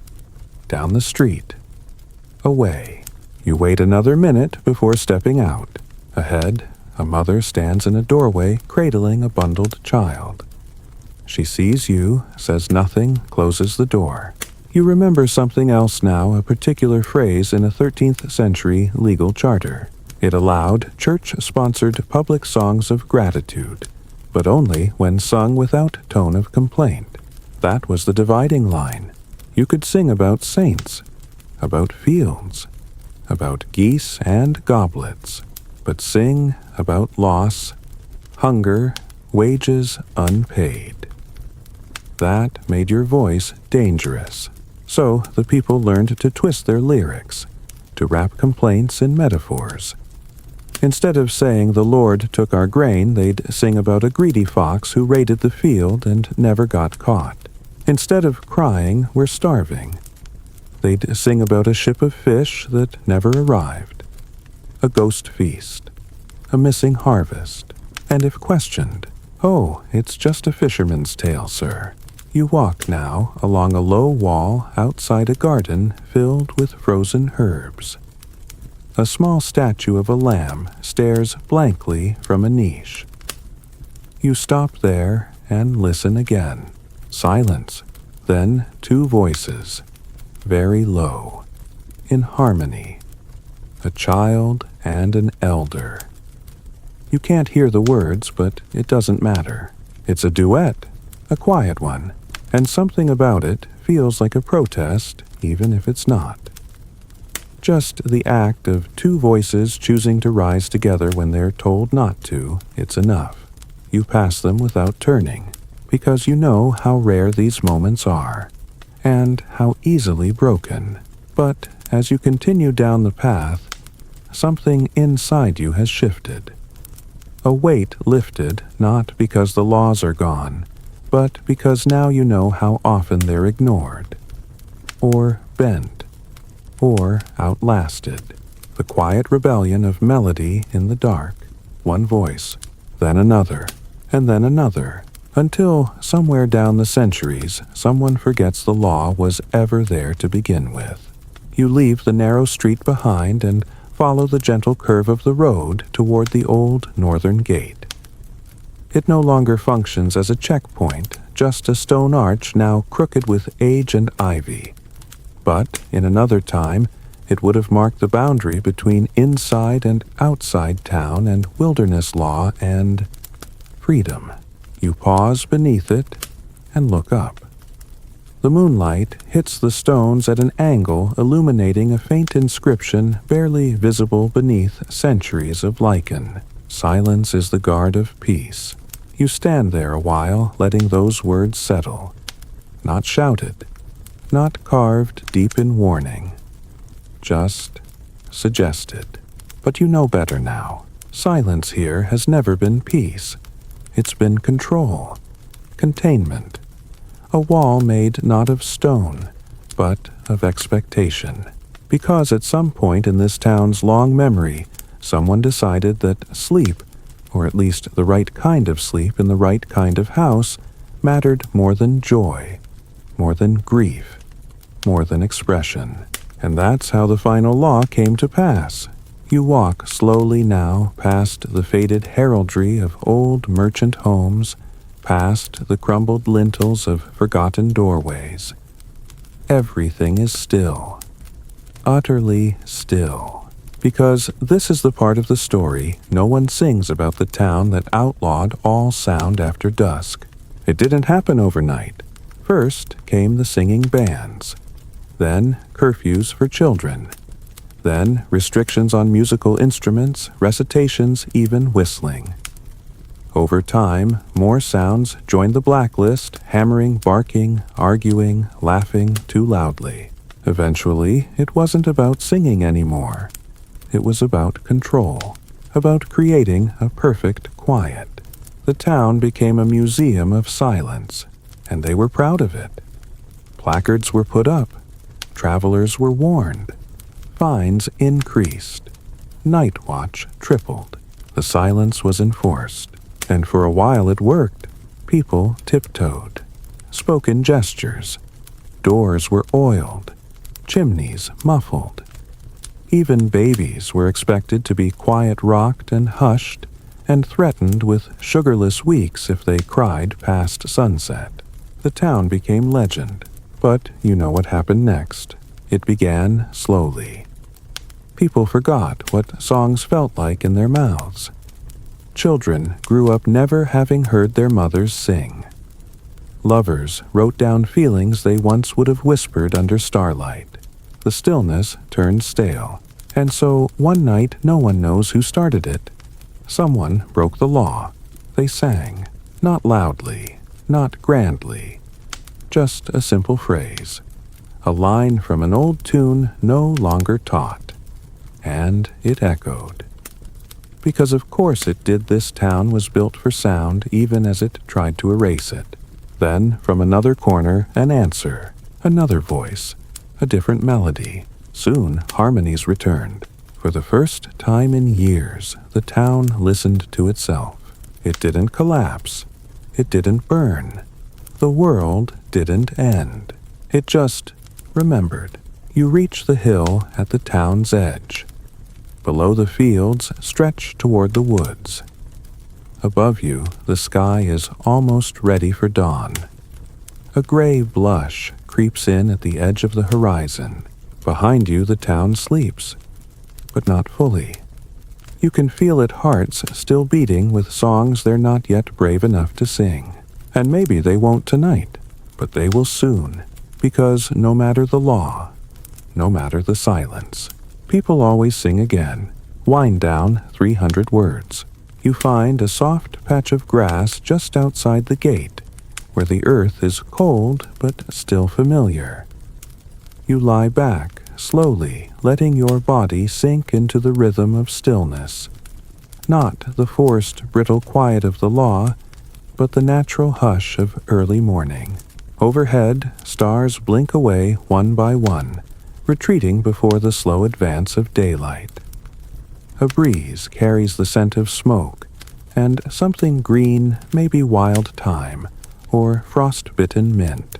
Down the street. Away. You wait another minute before stepping out. Ahead, a mother stands in a doorway cradling a bundled child. She sees you, says nothing, closes the door. You remember something else now, a particular phrase in a 13th century legal charter. It allowed church-sponsored public songs of gratitude, but only when sung without tone of complaint. That was the dividing line. You could sing about saints, about fields, about geese and goblets, but sing about loss, hunger, wages unpaid. That made your voice dangerous. So the people learned to twist their lyrics, to wrap complaints in metaphors. Instead of saying the Lord took our grain, they'd sing about a greedy fox who raided the field and never got caught. Instead of crying, we're starving, they'd sing about a ship of fish that never arrived, a ghost feast, a missing harvest, and if questioned, oh, it's just a fisherman's tale, sir. You walk now along a low wall outside a garden filled with frozen herbs. A small statue of a lamb stares blankly from a niche. You stop there and listen again. Silence, then two voices, very low, in harmony, a child and an elder. You can't hear the words, but it doesn't matter. It's a duet, a quiet one, and something about it feels like a protest, even if it's not. Just the act of two voices choosing to rise together when they're told not to, it's enough. You pass them without turning, because you know how rare these moments are, and how easily broken. But as you continue down the path, something inside you has shifted. A weight lifted not because the laws are gone, but because now you know how often they're ignored, or bent, or outlasted. The quiet rebellion of melody in the dark, one voice, then another, and then another, until somewhere down the centuries someone forgets the law was ever there to begin with. You leave the narrow street behind and follow the gentle curve of the road toward the old northern gate. It no longer functions as a checkpoint, just a stone arch now crooked with age and ivy. But in another time, it would have marked the boundary between inside and outside town and wilderness law and freedom. You pause beneath it and look up. The moonlight hits the stones at an angle, illuminating a faint inscription barely visible beneath centuries of lichen. Silence is the guard of peace. You stand there a while, letting those words settle. Not shouted, not carved deep in warning, just suggested. But you know better now. Silence here has never been peace. It's been control, containment. A wall made not of stone, but of expectation. Because at some point in this town's long memory, someone decided that sleep or at least the right kind of sleep in the right kind of house, mattered more than joy, more than grief, more than expression. And that's how the final law came to pass. You walk slowly now past the faded heraldry of old merchant homes, past the crumbled lintels of forgotten doorways. Everything is still, utterly still, because this is the part of the story no one sings about the town that outlawed all sound after dusk. It didn't happen overnight. First came the singing bands, then curfews for children, then restrictions on musical instruments, recitations, even whistling. Over time, more sounds joined the blacklist, hammering, barking, arguing, laughing too loudly. Eventually, it wasn't about singing anymore. It was about control, about creating a perfect quiet. The town became a museum of silence, and they were proud of it. Placards were put up. Travelers were warned. Fines increased. Night watch tripled. The silence was enforced. And for a while it worked. People tiptoed, spoke in gestures. Doors were oiled, chimneys muffled. Even babies were expected to be quiet-rocked and hushed, and threatened with sugarless weeks if they cried past sunset. The town became legend, but you know what happened next. It began slowly. People forgot what songs felt like in their mouths. Children grew up never having heard their mothers sing. Lovers wrote down feelings they once would have whispered under starlight. The stillness turned stale, and so one night no one knows who started it. Someone broke the law. They sang, not loudly, not grandly, just a simple phrase, a line from an old tune no longer taught, and it echoed. Because of course it did. This town was built for sound even as it tried to erase it. Then, from another corner, an answer, another voice, a different melody. Soon, harmonies returned. For the first time in years, the town listened to itself. It didn't collapse. It didn't burn. The world didn't end. It just remembered. You reach the hill at the town's edge. Below, the fields stretch toward the woods. Above you, the sky is almost ready for dawn. A gray blush creeps in at the edge of the horizon. Behind you, the town sleeps, but not fully. You can feel its hearts still beating with songs they're not yet brave enough to sing. And maybe they won't tonight, but they will soon, because no matter the law, no matter the silence, people always sing again. Wind down 300 words. You find a soft patch of grass just outside the gate, where the earth is cold but still familiar. You lie back, slowly letting your body sink into the rhythm of stillness. Not the forced, brittle quiet of the law, but the natural hush of early morning. Overhead, stars blink away one by one, retreating before the slow advance of daylight. A breeze carries the scent of smoke, and something green, maybe wild thyme, or frost-bitten mint.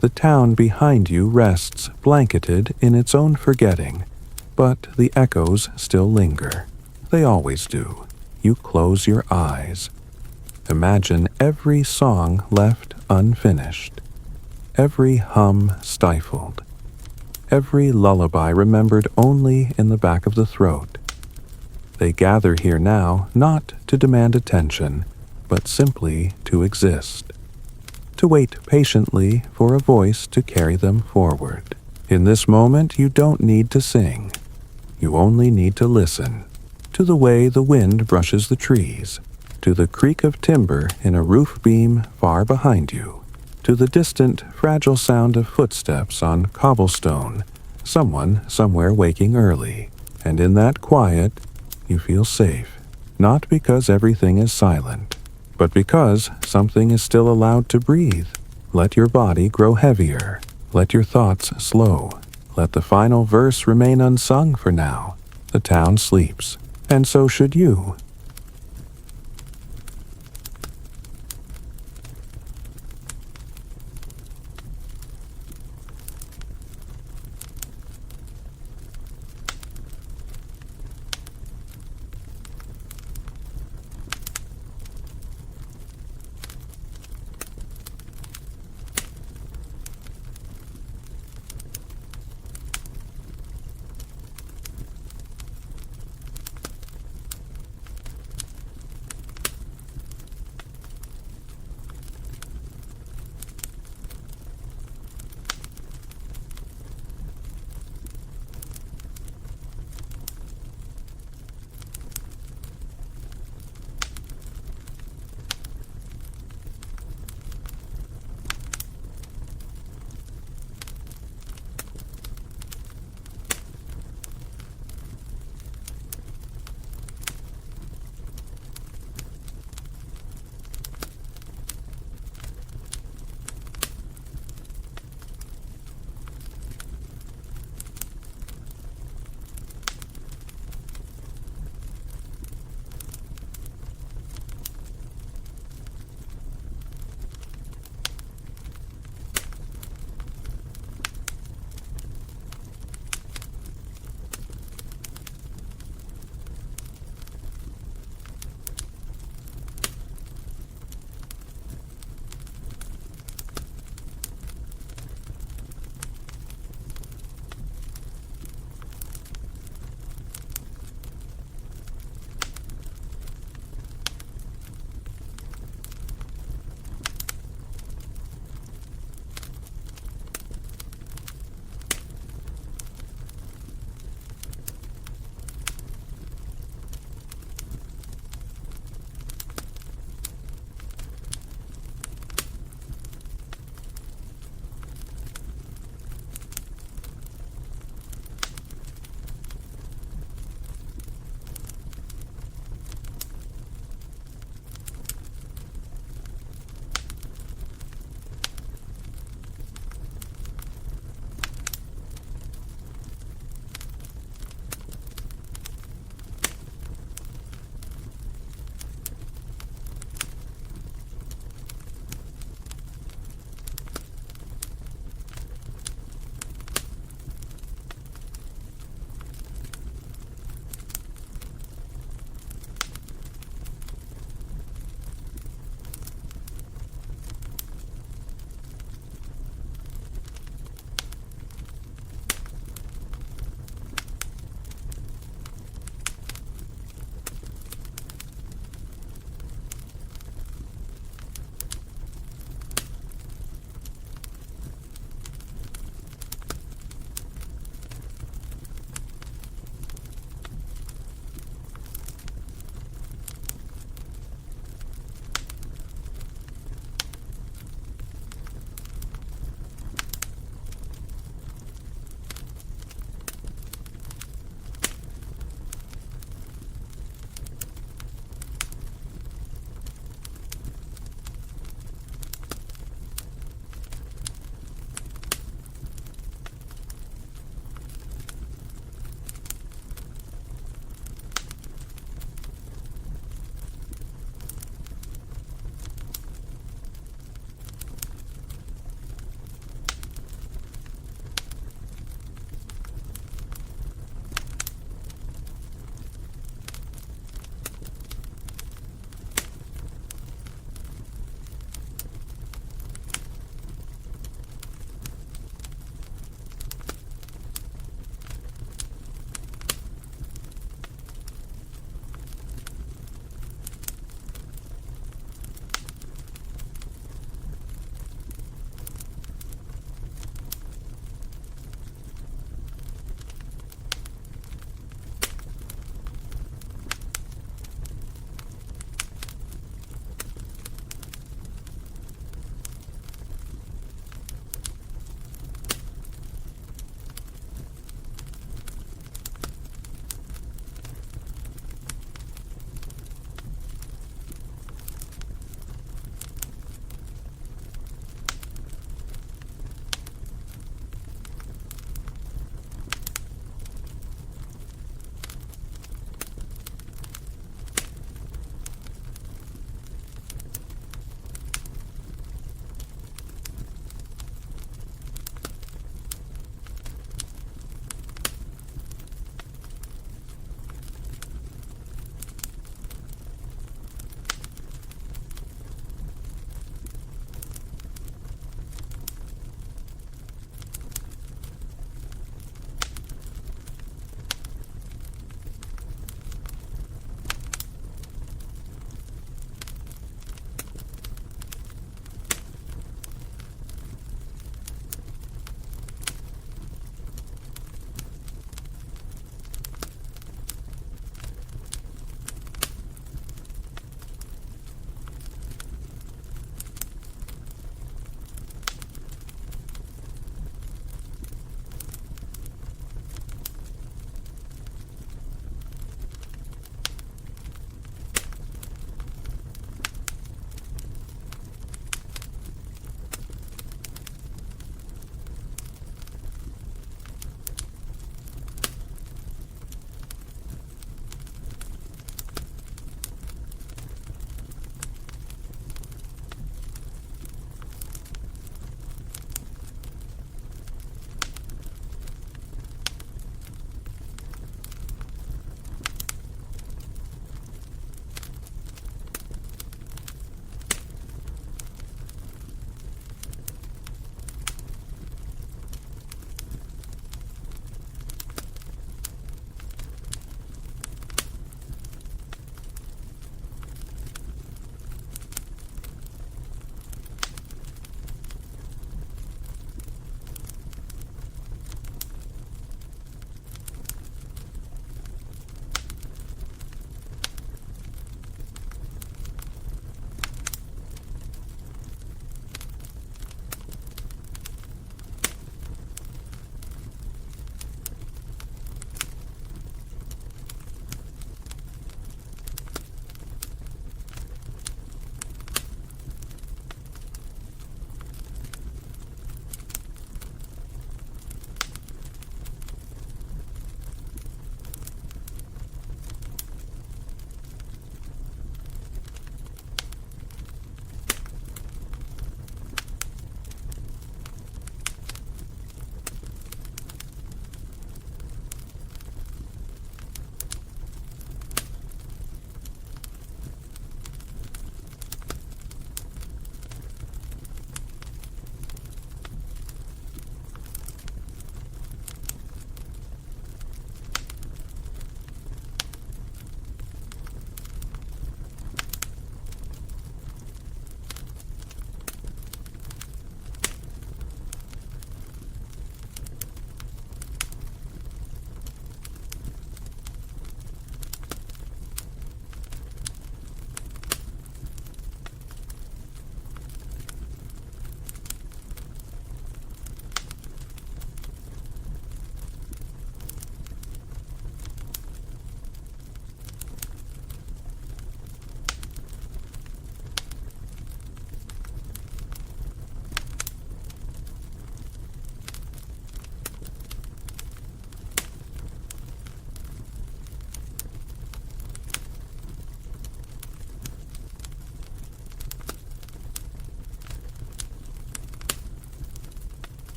The town behind you rests blanketed in its own forgetting, but the echoes still linger. They always do. You close your eyes. Imagine every song left unfinished, every hum stifled, every lullaby remembered only in the back of the throat. They gather here now not to demand attention, but simply to exist, to wait patiently for a voice to carry them forward. In this moment, you don't need to sing. You only need to listen to the way the wind brushes the trees, to the creak of timber in a roof beam far behind you, to the distant, fragile sound of footsteps on cobblestone, someone somewhere waking early. And in that quiet, you feel safe, not because everything is silent, but because something is still allowed to breathe. Let your body grow heavier. Let your thoughts slow. Let the final verse remain unsung for now. The town sleeps, and so should you.